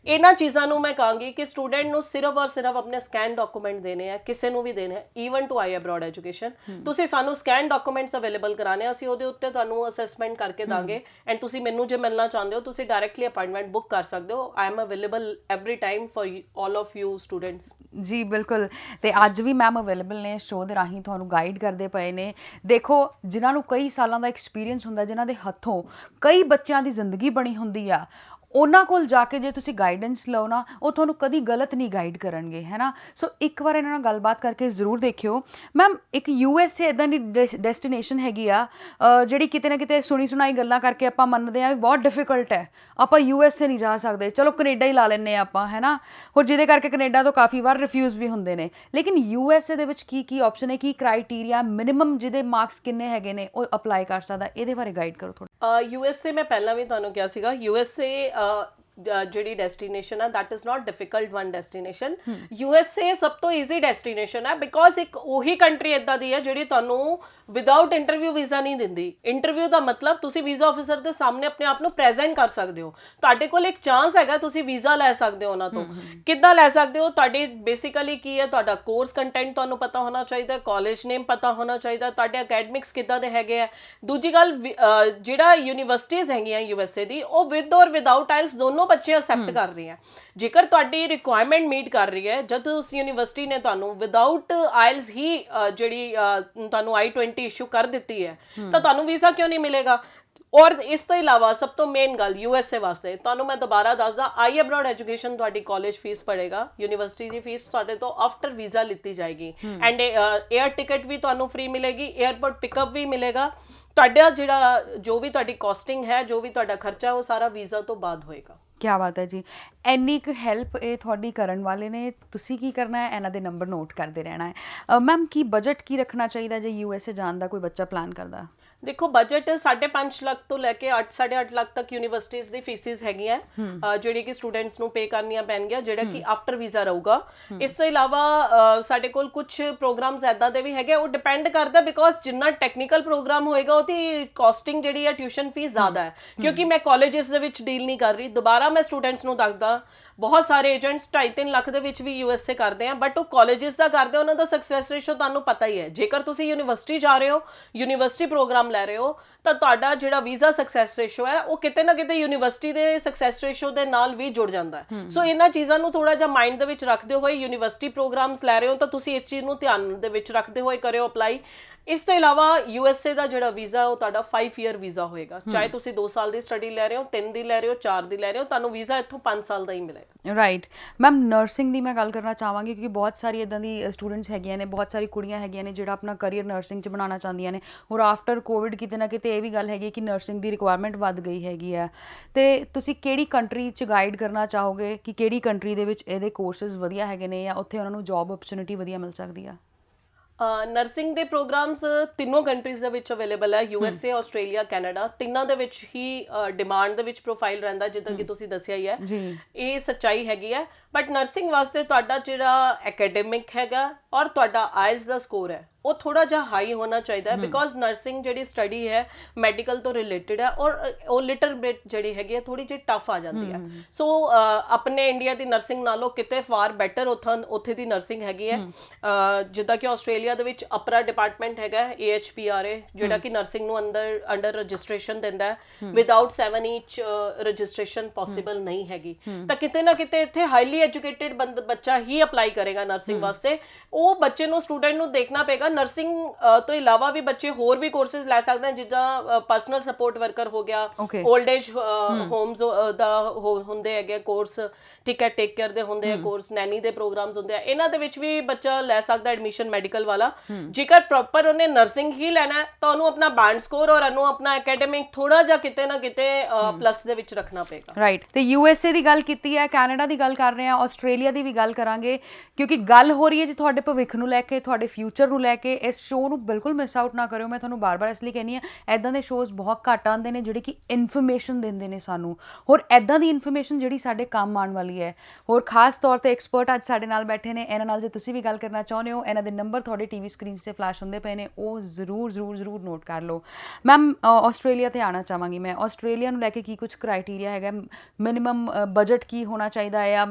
ਇਹਨਾਂ ਚੀਜ਼ਾਂ ਨੂੰ ਮੈਂ ਕਹਾਂਗੀ ਕਿ ਸਟੂਡੈਂਟ ਨੂੰ ਸਿਰਫ ਔਰ ਸਿਰਫ ਆਪਣੇ ਸਕੈਨ ਡਾਕੂਮੈਂਟ ਦੇਣੇ ਆ, ਕਿਸੇ ਨੂੰ ਵੀ ਦੇਣੇ ਆ, even to I abroad education. ਤੁਸੀਂ ਸਾਨੂੰ ਸਕੈਨ ਡਾਕੂਮੈਂਟਸ ਅਵੇਲੇਬਲ ਕਰਾਣੇ, ਅਸੀਂ ਉਹਦੇ ਉੱਤੇ ਤੁਹਾਨੂੰ ਅਸੈਸਮੈਂਟ ਕਰਕੇ ਦਾਂਗੇ ਐਂਡ ਤੁਸੀਂ ਮੈਨੂੰ ਜੇ ਮਿਲਣਾ ਚਾਹੁੰਦੇ ਹੋ ਤੁਸੀਂ ਡਾਇਰੈਕਟਲੀ ਅਪਾਇੰਟਮੈਂਟ ਬੁੱਕ ਕਰ ਸਕਦੇ ਹੋ। I am available every time for all of you students. ਜੀ ਬਿਲਕੁਲ। ਤੇ ਅੱਜ ਵੀ ਮੈਮ ਅਵੇਲੇਬਲ ਨੇ, ਸ਼ੋਅ ਦੇ ਰਾਹੀਂ ਤੁਹਾਨੂੰ ਗਾਈਡ ਕਰਦੇ ਪਏ ਨੇ। ਦੇਖੋ, ਜਿਨ੍ਹਾਂ ਨੂੰ ਕਈ ਸਾਲਾਂ ਦਾ ਐਕਸਪੀਰੀਅੰਸ ਹੁੰਦਾ, ਜਿਨ੍ਹਾਂ ਦੇ ਹੱਥੋਂ ਕਈ ਬੱਚਿਆਂ ਦੀ ਜ਼ਿੰਦਗੀ ਬਣੀ ਹੁੰਦੀ ਆ, ਉਹਨਾਂ ਕੋਲ ਜਾ ਕੇ ਜੇ ਤੁਸੀਂ ਗਾਈਡੈਂਸ ਲਓ ਨਾ, ਉਹ ਤੁਹਾਨੂੰ ਕਦੀ ਗਲਤ ਨਹੀਂ ਗਾਈਡ ਕਰਨਗੇ, ਹੈ ਨਾ। ਸੋ ਇੱਕ ਵਾਰ ਇਹਨਾਂ ਨਾਲ ਗੱਲਬਾਤ ਕਰਕੇ ਜ਼ਰੂਰ ਦੇਖਿਓ। ਮੈਮ ਇੱਕ USA ਇੱਦਾਂ ਦੀ ਡੈਸਟੀਨੇਸ਼ਨ ਹੈਗੀ ਆ ਜਿਹੜੀ ਕਿਤੇ ਨਾ ਕਿਤੇ ਸੁਣੀ ਸੁਣਾਈ ਗੱਲਾਂ ਕਰਕੇ ਆਪਾਂ ਮੰਨਦੇ ਹਾਂ ਵੀ ਬਹੁਤ ਡਿਫਿਕਲਟ ਹੈ, ਆਪਾਂ USA ਨਹੀਂ ਜਾ ਸਕਦੇ, ਚਲੋ ਕੈਨੇਡਾ ਹੀ ਲਾ ਲੈਂਦੇ ਹਾਂ ਆਪਾਂ, ਹੈ ਨਾ। ਹੋਰ ਜਿਹਦੇ ਕਰਕੇ ਕੈਨੇਡਾ ਤੋਂ ਕਾਫੀ ਵਾਰ ਰਿਫਿਊਜ਼ ਵੀ ਹੁੰਦੇ ਨੇ। ਲੇਕਿਨ USA ਦੇ ਵਿੱਚ ਕੀ ਕੀ ਆਪਸ਼ਨ ਹੈ, ਕੀ ਕ੍ਰਾਈਟੀਰੀਆ, ਮਿਨੀਮਮ ਜਿਹਦੇ ਮਾਰਕਸ ਕਿੰਨੇ ਹੈਗੇ ਨੇ ਉਹ ਅਪਲਾਈ ਕਰ ਸਕਦਾ, ਇਹਦੇ ਬਾਰੇ ਗਾਈਡ ਕਰੋ ਥੋੜਾ। USA ਮੈਂ ਪਹਿਲਾਂ ਵੀ ਤੁਹਾਨੂੰ ਕਿਹਾ ਸੀਗਾ, USA ਜਿਹੜੀ ਡੈਸਟੀਨੇਸ਼ਨ ਹੈ that is not difficult one destination. USA ਸਭ ਤੋਂ ਈਜ਼ੀ ਡੈਸਟੀਨੇਸ਼ਨ ਹੈ ਬਿਕੋਜ਼ ਇੱਕ ਉਹੀ ਕੰਟਰੀ ਇਦਾਂ ਦੀ ਹੈ ਜਿਹੜੀ ਤੁਹਾਨੂੰ ਵਿਦਆਊਟ ਇੰਟਰਵਿਊ ਵੀਜ਼ਾ ਨਹੀਂ ਦਿੰਦੀ। ਇੰਟਰਵਿਊ ਦਾ ਮਤਲਬ ਤੁਸੀਂ ਵੀਜ਼ਾ ਆਫਿਸਰ ਦੇ ਸਾਹਮਣੇ ਆਪਣੇ ਆਪ ਨੂੰ ਪ੍ਰੈਜ਼ੈਂਟ ਕਰ ਸਕਦੇ ਹੋ, ਤੁਹਾਡੇ ਕੋਲ ਇੱਕ ਚਾਂਸ ਹੈਗਾ, ਤੁਸੀਂ ਵੀਜ਼ਾ ਲੈ ਸਕਦੇ ਹੋ ਉਹਨਾਂ ਤੋਂ। ਕਿੱਦਾਂ ਲੈ ਸਕਦੇ ਹੋ? ਤੁਹਾਡੇ ਬੇਸਿਕਲੀ ਕੀ ਹੈ, ਤੁਹਾਡਾ ਕੋਰਸ ਕੰਟੈਂਟ ਤੁਹਾਨੂੰ ਪਤਾ ਹੋਣਾ ਚਾਹੀਦਾ, ਕਾਲਜ ਨੇਮ ਪਤਾ ਹੋਣਾ ਚਾਹੀਦਾ, ਤੁਹਾਡੇ ਅਕੈਡਮਿਕਸ ਕਿੱਦਾਂ ਦੇ ਹੈਗੇ ਆ। ਦੂਜੀ ਗੱਲ, ਜਿਹੜਾ ਯੂਨੀਵਰਸਿਟੀਜ਼ ਹੈਗੀਆਂ USA ਦੀ, ਉਹ ਵਿਦ ਔਰ ਵਿਦਆਊਟ ਆਇਲਸ ਦੋਨੋਂ ਬੱਚੇ ਅਸੈਪਟ ਕਰ ਰਹੇ ਆ। ਜੇਕਰ ਤੁਹਾਡੀ ਰਿਕੁਆਇਰਮੈਂਟ ਮੀਟ ਕਰ ਰਹੀ ਹੈ, ਜਦ ਉਸ ਯੂਨੀਵਰਸਿਟੀ ਨੇ ਤੁਹਾਨੂੰ ਵਿਦਆਊਟ ਆਇਲਸ ਹੀ ਜਿਹੜੀ ਤੁਹਾਨੂੰ I-20 ਇਸ਼ੂ ਕਰ ਦਿੱਤੀ ਹੈ, ਤਾਂ ਤੁਹਾਨੂੰ ਵੀਜ਼ਾ ਕਿਉਂ ਨਹੀਂ ਮਿਲੇਗਾ? ਔਰ ਇਸ ਤੋਂ ਇਲਾਵਾ ਸਭ ਤੋਂ ਮੇਨ ਗੱਲ USA ਵਾਸਤੇ ਤੁਹਾਨੂੰ ਮੈਂ ਦੁਬਾਰਾ ਦੱਸਦਾ, ਆਈ ਅਬਰੋਡ ਐਜੂਕੇਸ਼ਨ ਤੁਹਾਡੀ ਕਾਲਜ ਫੀਸ ਪੜੇਗਾ, ਯੂਨੀਵਰਸਿਟੀ ਦੀ ਫੀਸ ਤੁਹਾਡੇ ਤੋਂ ਆਫਟਰ ਵੀਜ਼ਾ ਲਿੱਤੀ ਜਾਏਗੀ, ਐਂਡ 에ਅਰ ਟਿਕਟ ਵੀ ਤੁਹਾਨੂੰ ਫ੍ਰੀ ਮਿਲੇਗੀ, 에ਅਰਪੋਰਟ ਪਿਕਅਪ ਵੀ ਮਿਲੇਗਾ। ਤੁਹਾਡਾ ਜਿਹੜਾ ਜੋ ਵੀ ਤੁਹਾਡੀ ਕਾਸਟਿੰਗ ਹੈ, ਜੋ ਵੀ ਤੁਹਾਡਾ ਖਰਚਾ, ਉਹ ਸਾਰਾ ਵੀਜ਼ਾ ਤੋਂ ਬਾਅਦ ਹੋਏਗਾ। ਕਿਆ ਬਾਤ ਹੈ ਜੀ। ਇੰਨੀ ਕੁ ਹੈਲਪ ਇਹ ਤੁਹਾਡੀ ਕਰਨ ਵਾਲੇ ਨੇ, ਤੁਸੀਂ ਕੀ ਕਰਨਾ ਹੈ, ਇਹਨਾਂ ਦੇ ਨੰਬਰ ਨੋਟ ਕਰਦੇ ਰਹਿਣਾ ਹੈ। ਮੈਮ ਕੀ ਬਜਟ ਕੀ ਰੱਖਣਾ ਚਾਹੀਦਾ ਜੇ USA ਜਾਣ ਦਾ ਕੋਈ ਬੱਚਾ ਪਲਾਨ ਕਰਦਾ? ਦੇਖੋ, ਬਜਟ 5.5 ਲੱਖ ਤੋਂ ਲੈ ਕੇ 8.5 ਲੱਖ ਤੱਕ ਯੂਨੀਵਰਸਿਟੀਜ਼ ਦੀ ਫੀਸਿਸ ਹੈਗੀਆਂ, ਜਿਹੜੀ ਕਿ ਸਟੂਡੈਂਟਸ ਨੂੰ ਪੇ ਕਰਨੀਆਂ ਪੈਣਗੀਆਂ, ਜਿਹੜਾ ਕਿ ਆਫਟਰ ਵੀਜ਼ਾ ਰਹੂਗਾ। ਇਸ ਤੋਂ ਇਲਾਵਾ ਸਾਡੇ ਕੋਲ ਕੁਝ ਪ੍ਰੋਗਰਾਮਸ ਐਦਾਂ ਦੇ ਵੀ ਹੈਗੇ, ਉਹ ਡਿਪੈਂਡ ਕਰਦਾ ਬਿਕੋਜ਼ ਜਿੰਨਾ ਟੈਕਨੀਕਲ ਪ੍ਰੋਗਰਾਮ ਹੋਏਗਾ ਉਹਦੀ ਕਾਸਟਿੰਗ ਜਿਹੜੀ ਹੈ, ਟਿਊਸ਼ਨ ਫੀਸ ਜ਼ਿਆਦਾ ਹੈ, ਕਿਉਂਕਿ ਮੈਂ ਕਾਲਜਸ ਦੇ ਵਿੱਚ ਡੀਲ ਨਹੀਂ ਕਰ ਰਹੀ। ਦੁਬਾਰਾ ਮੈਂ ਸਟੂਡੈਂਟਸ ਨੂੰ ਦੱਸਦਾ, ਬਹੁਤ ਸਾਰੇ ਏਜੰਟਸ 2.5-3 ਲੱਖ ਦੇ ਵਿੱਚ ਵੀ USA ਕਰਦੇ ਆ, ਬਟ ਉਹ ਕਾਲਜਸ ਦਾ ਕਰਦੇ, ਉਹਨਾਂ ਦਾ ਸਕਸੈਸ ਰੇਸ਼ੋ ਤੁਹਾਨੂੰ ਪਤਾ ਹੀ ਹੈ। ਜੇਕਰ ਤੁਸੀਂ ਯੂਨੀਵਰਸਿਟੀ ਜਾ ਰਹੇ ਹੋ, ਯੂਨੀਵਰਸਿਟੀ ਪ੍ਰੋਗਰਾਮ ਲੈ ਰਹੇ ਹੋ, ਤਾਂ ਤੁਹਾਡਾ ਜਿਹੜਾ ਵੀਜ਼ਾ ਸਕਸੈਸ ਰੇਸ਼ੋ ਹੈ, ਉਹ ਕਿਤੇ ਨਾ ਕਿਤੇ ਯੂਨੀਵਰਸਿਟੀ ਦੇ ਸਕਸੈਸ ਰੇਸ਼ੋ ਦੇ ਨਾਲ ਵੀ ਜੁੜ ਜਾਂਦਾ ਹੈ। ਸੋ ਇਹਨਾਂ ਚੀਜ਼ਾਂ ਨੂੰ ਥੋੜਾ ਜਿਹਾ ਮਾਈਂਡ ਦੇ ਵਿੱਚ ਰੱਖਦੇ ਹੋਏ, ਯੂਨੀਵਰਸਿਟੀ ਪ੍ਰੋਗਰਾਮਸ ਲੈ ਰਹੇ ਹੋ ਤਾਂ ਤੁਸੀਂ ਇਸ ਚੀਜ਼ ਨੂੰ ਧਿਆਨ ਦੇ ਵਿੱਚ ਰੱਖਦੇ ਹੋਏ ਕਰਿਓ ਅਪਲਾਈ। ਇਸ ਤੋਂ ਇਲਾਵਾ USA ਦਾ ਜਿਹੜਾ ਵੀਜ਼ਾ ਉਹ ਤੁਹਾਡਾ 5 ਈਅਰ ਵੀਜ਼ਾ ਹੋਏਗਾ, ਚਾਹੇ ਤੁਸੀਂ 2 ਸਾਲ ਦੀ ਸਟੱਡੀ ਲੈ ਰਹੇ ਹੋ, 3 ਦੀ ਲੈ ਰਹੇ ਹੋ, 4 ਦੀ ਲੈ ਰਹੇ ਹੋ, ਤੁਹਾਨੂੰ ਵੀਜ਼ਾ ਇੱਥੋਂ 5 ਸਾਲ ਦਾ ਹੀ ਮਿਲੇਗਾ। ਰਾਈਟ ਮੈਮ, ਨਰਸਿੰਗ ਦੀ ਮੈਂ ਗੱਲ ਕਰਨਾ ਚਾਹਾਂਗੀ ਕਿਉਂਕਿ ਬਹੁਤ ਸਾਰੀ ਇਦਾਂ ਦੀ ਸਟੂਡੈਂਟਸ ਹੈਗੀਆਂ ਨੇ, ਬਹੁਤ ਸਾਰੀ ਕੁੜੀਆਂ ਹੈਗੀਆਂ ਨੇ ਜਿਹੜਾ ਆਪਣਾ ਕਰੀਅਰ ਨਰਸਿੰਗ 'ਚ ਬਣਾਉਣਾ ਚਾਹੁੰਦੀਆਂ ਨੇ। ਔਰ ਆਫਟਰ ਕੋਵਿਡ ਕਿਤੇ ਨਾ ਕਿਤੇ ਇਹ ਵੀ ਗੱਲ ਹੈਗੀ ਕਿ ਨਰਸਿੰਗ ਦੀ ਰਿਕੁਆਇਰਮੈਂਟ ਵੱਧ ਗਈ ਹੈਗੀ ਆ, ਅਤੇ ਤੁਸੀਂ ਕਿਹੜੀ ਕੰਟਰੀ 'ਚ ਗਾਈਡ ਕਰਨਾ ਚਾਹੋਗੇ ਕਿ ਕਿਹੜੀ ਕੰਟਰੀ ਦੇ ਵਿੱਚ ਇਹਦੇ ਕੋਰਸਿਸ ਵਧੀਆ ਹੈਗੇ ਨੇ ਜਾਂ ਉੱਥੇ ਉਹਨਾਂ ਨੂੰ ਜੌਬ ਓਪਰਚੁਨਿਟੀ ਵਧੀਆ ਮਿਲ ਸਕਦੀ ਆ? ਨਰਸਿੰਗ ਦੇ ਪ੍ਰੋਗਰਾਮਸ ਤਿੰਨੋਂ ਕੰਟਰੀਜ਼ ਦੇ ਵਿੱਚ ਅਵੇਲੇਬਲ ਹੈ, USA, ਆਸਟ੍ਰੇਲੀਆ, ਕੈਨੇਡਾ, ਤਿੰਨਾਂ ਦੇ ਵਿੱਚ ਹੀ ਡਿਮਾਂਡ ਦੇ ਵਿੱਚ ਪ੍ਰੋਫਾਈਲ ਰਹਿੰਦਾ, ਜਿੱਦਾਂ ਕਿ ਤੁਸੀਂ ਦੱਸਿਆ ਹੀ ਹੈ। ਇਹ ਸੱਚਾਈ ਹੈਗੀ ਹੈ, ਬਟ ਨਰਸਿੰਗ ਵਾਸਤੇ ਤੁਹਾਡਾ ਜਿਹੜਾ ਐਕੈਡਮਿਕ ਹੈਗਾ ਔਰ ਤੁਹਾਡਾ ਆਇਲਸ ਦਾ ਸਕੋਰ ਹੈ, ਉਹ ਥੋੜਾ ਜਿਹਾ ਹਾਈ ਹੋਣਾ ਚਾਹੀਦਾ ਹੈ, ਬਿਕੋਜ਼ ਨਰਸਿੰਗ ਜਿਹੜੀ ਸਟੱਡੀ ਹੈ ਮੈਡੀਕਲ ਤੋਂ ਰਿਲੇਟਡ ਹੈ, ਔਰ ਉਹ ਲਿਟਲ ਬਿਟ ਜਿਹੜੀ ਹੈਗੀ ਹੈ ਥੋੜੀ ਜਿਹੀ ਟਫ ਆ ਜਾਂਦੀ ਹੈ। ਸੋ ਆਪਣੇ ਇੰਡੀਆ ਦੀ ਨਰਸਿੰਗ ਨਾਲੋਂ ਕਿਤੇ ਫਾਰ ਬੈਟਰ ਉੱਥੇ ਦੀ ਨਰਸਿੰਗ ਹੈਗੀ ਹੈ। ਜਿੱਦਾਂ ਕਿ ਆਸਟ੍ਰੇਲੀਆ ਦੇ ਵਿੱਚ ਅਪਰਾ ਡਿਪਾਰਟਮੈਂਟ ਹੈਗਾ AHPRA, ਜਿਹੜਾ ਕਿ ਨਰਸਿੰਗ ਨੂੰ ਅੰਡਰ ਰਜਿਸਟ੍ਰੇਸ਼ਨ ਦਿੰਦਾ ਹੈ, ਵਿਦਆਊਟ 7 ਈਚ ਰਜਿਸਟ੍ਰੇਸ਼ਨ ਪੋਸੀਬਲ ਨਹੀਂ ਹੈਗੀ। ਤਾਂ ਕਿਤੇ ਨਾ ਕਿਤੇ ਇੱਥੇ ਹਾਈਲੀ ਐਜੂਕੇਟਿਡ ਬੱਚਾ ਹੀ ਅਪਲਾਈ ਕਰੇਗਾ ਨਰਸਿੰਗ ਵਾਸਤੇ। ਉਹ ਬੱਚੇ ਨੂੰ, ਸਟੂਡੈਂਟ ਨੂੰ ਦੇਖਣਾ ਪਏਗਾ ਨਰਸਿੰਗ ਤੋਂ ਇਲਾਵਾ ਵੀ ਬੱਚੇ ਹੋਰ ਵੀ ਕੋਰਸਿਸ ਲੈ ਸਕਦੇ ਹਨ, ਜਿੱਦਾਂ ਪਰਸਨਲ ਸਪੋਰਟ ਵਰਕਰ ਹੋ ਗਿਆ, 올ਡ ਏਜ ਹੋਮਸ ਦਾ ਹੁੰਦੇ ਹੈਗੇ ਕੋਰਸ, ਠੀਕ ਹੈ, ਟੇਕ ਕੇਅਰ ਦੇ ਹੁੰਦੇ ਆ ਕੋਰਸ, ਨੈਨੀ ਦੇ ਪ੍ਰੋਗਰਾਮਸ ਹੁੰਦੇ ਆ, ਇਹਨਾਂ ਦੇ ਵਿੱਚ ਵੀ ਬੱਚਾ ਲੈ ਸਕਦਾ ਐਡਮਿਸ਼ਨ ਮੈਡੀਕਲ ਵਾਲਾ। ਜੇਕਰ ਪ੍ਰੋਪਰ ਉਹਨੇ ਨਰਸਿੰਗ ਹੀ ਲੈਣਾ ਹੈ ਤਾਂ ਉਹਨੂੰ ਆਪਣਾ ਬੈਂਡ ਸਕੋਰ ਔਰ ਉਹਨੂੰ ਆਪਣਾ ਐਕੈਡਮਿਕ ਥੋੜਾ ਜਿਹਾ ਕਿਤੇ ਨਾ ਕਿਤੇ ਪਲੱਸ ਦੇ ਵਿੱਚ ਰੱਖਣਾ ਪਏਗਾ। ਰਾਈਟ, ਤੇ USA ਦੀ ਗੱਲ ਕੀਤੀ ਹੈ, ਕੈਨੇਡਾ ਦੀ ਗੱਲ ਕਰ ਰਹੇ ਹਾਂ, ਆਸਟ੍ਰੇਲੀਆ ਦੀ ਵੀ ਗੱਲ ਕਰਾਂਗੇ, ਕਿਉਂਕਿ ਗੱਲ ਹੋ ਰਹੀ ਹੈ ਜੀ ਤੁਹਾਡੇ ਭਵਿੱਖ ਨੂੰ ਲੈ ਕੇ, ਤੁਹਾਡੇ ਫਿਊਚਰ ਨੂੰ ਲੈ ਕੇ। ਇਸ ਸ਼ੋਅ ਨੂੰ ਬਿਲਕੁਲ ਮਿਸ ਆਊਟ ਨਾ ਕਰਿਓ, ਮੈਂ ਤੁਹਾਨੂੰ ਬਾਰ-ਬਾਰ ਇਸ ਲਈ ਕਹਿੰਦੀ ਹਾਂ, ਇੱਦਾਂ ਦੇ ਸ਼ੋਅਜ਼ ਬਹੁਤ ਘੱਟ ਆਉਂਦੇ ਨੇ ਜਿਹੜੇ ਕਿ ਇਨਫੋਰਮੇਸ਼ਨ ਦਿੰਦੇ ਨੇ ਸਾਨੂੰ, ਹੋਰ ਇੱਦਾਂ ਦੀ ਇਨਫੋਰਮੇਸ਼ਨ ਜਿਹੜੀ ਸਾਡੇ ਕੰਮ ਆਉਣ ਵਾਲੀ ਹੈ। ਹੋਰ ਖਾਸ ਤੌਰ 'ਤੇ ਐਕਸਪਰਟ ਅੱਜ ਸਾਡੇ ਨਾਲ ਬੈਠੇ ਨੇ, ਇਹਨਾਂ ਨਾਲ ਜੇ ਤੁਸੀਂ ਵੀ ਗੱਲ ਕਰਨਾ ਚਾਹੁੰਦੇ ਹੋ, ਇਹਨਾਂ ਦੇ ਨੰਬਰ ਤੁਹਾਡੇ TV ਸਕਰੀਨ 'ਤੇ ਫਲੈਸ਼ ਹੁੰਦੇ ਪਏ ਨੇ, ਉਹ ਜ਼ਰੂਰ ਨੋਟ ਕਰ ਲਓ। ਮੈਮ, ਆਸਟ੍ਰੇਲੀਆ 'ਤੇ ਆਉਣਾ ਚਾਹਾਂਗੀ ਮੈਂ। ਆਸਟ੍ਰੇਲੀਆ ਨੂੰ ਲੈ ਕੇ ਕੀ ਕੁਝ ਕ੍ਰਾਈਟੀਰੀਆ ਹੈਗਾ? ਮਿਨੀਮਮ ਬਜਟ ਕੀ ਹੋਣਾ ਚਾਹੀਦਾ ਹੈ, ਜਾਂ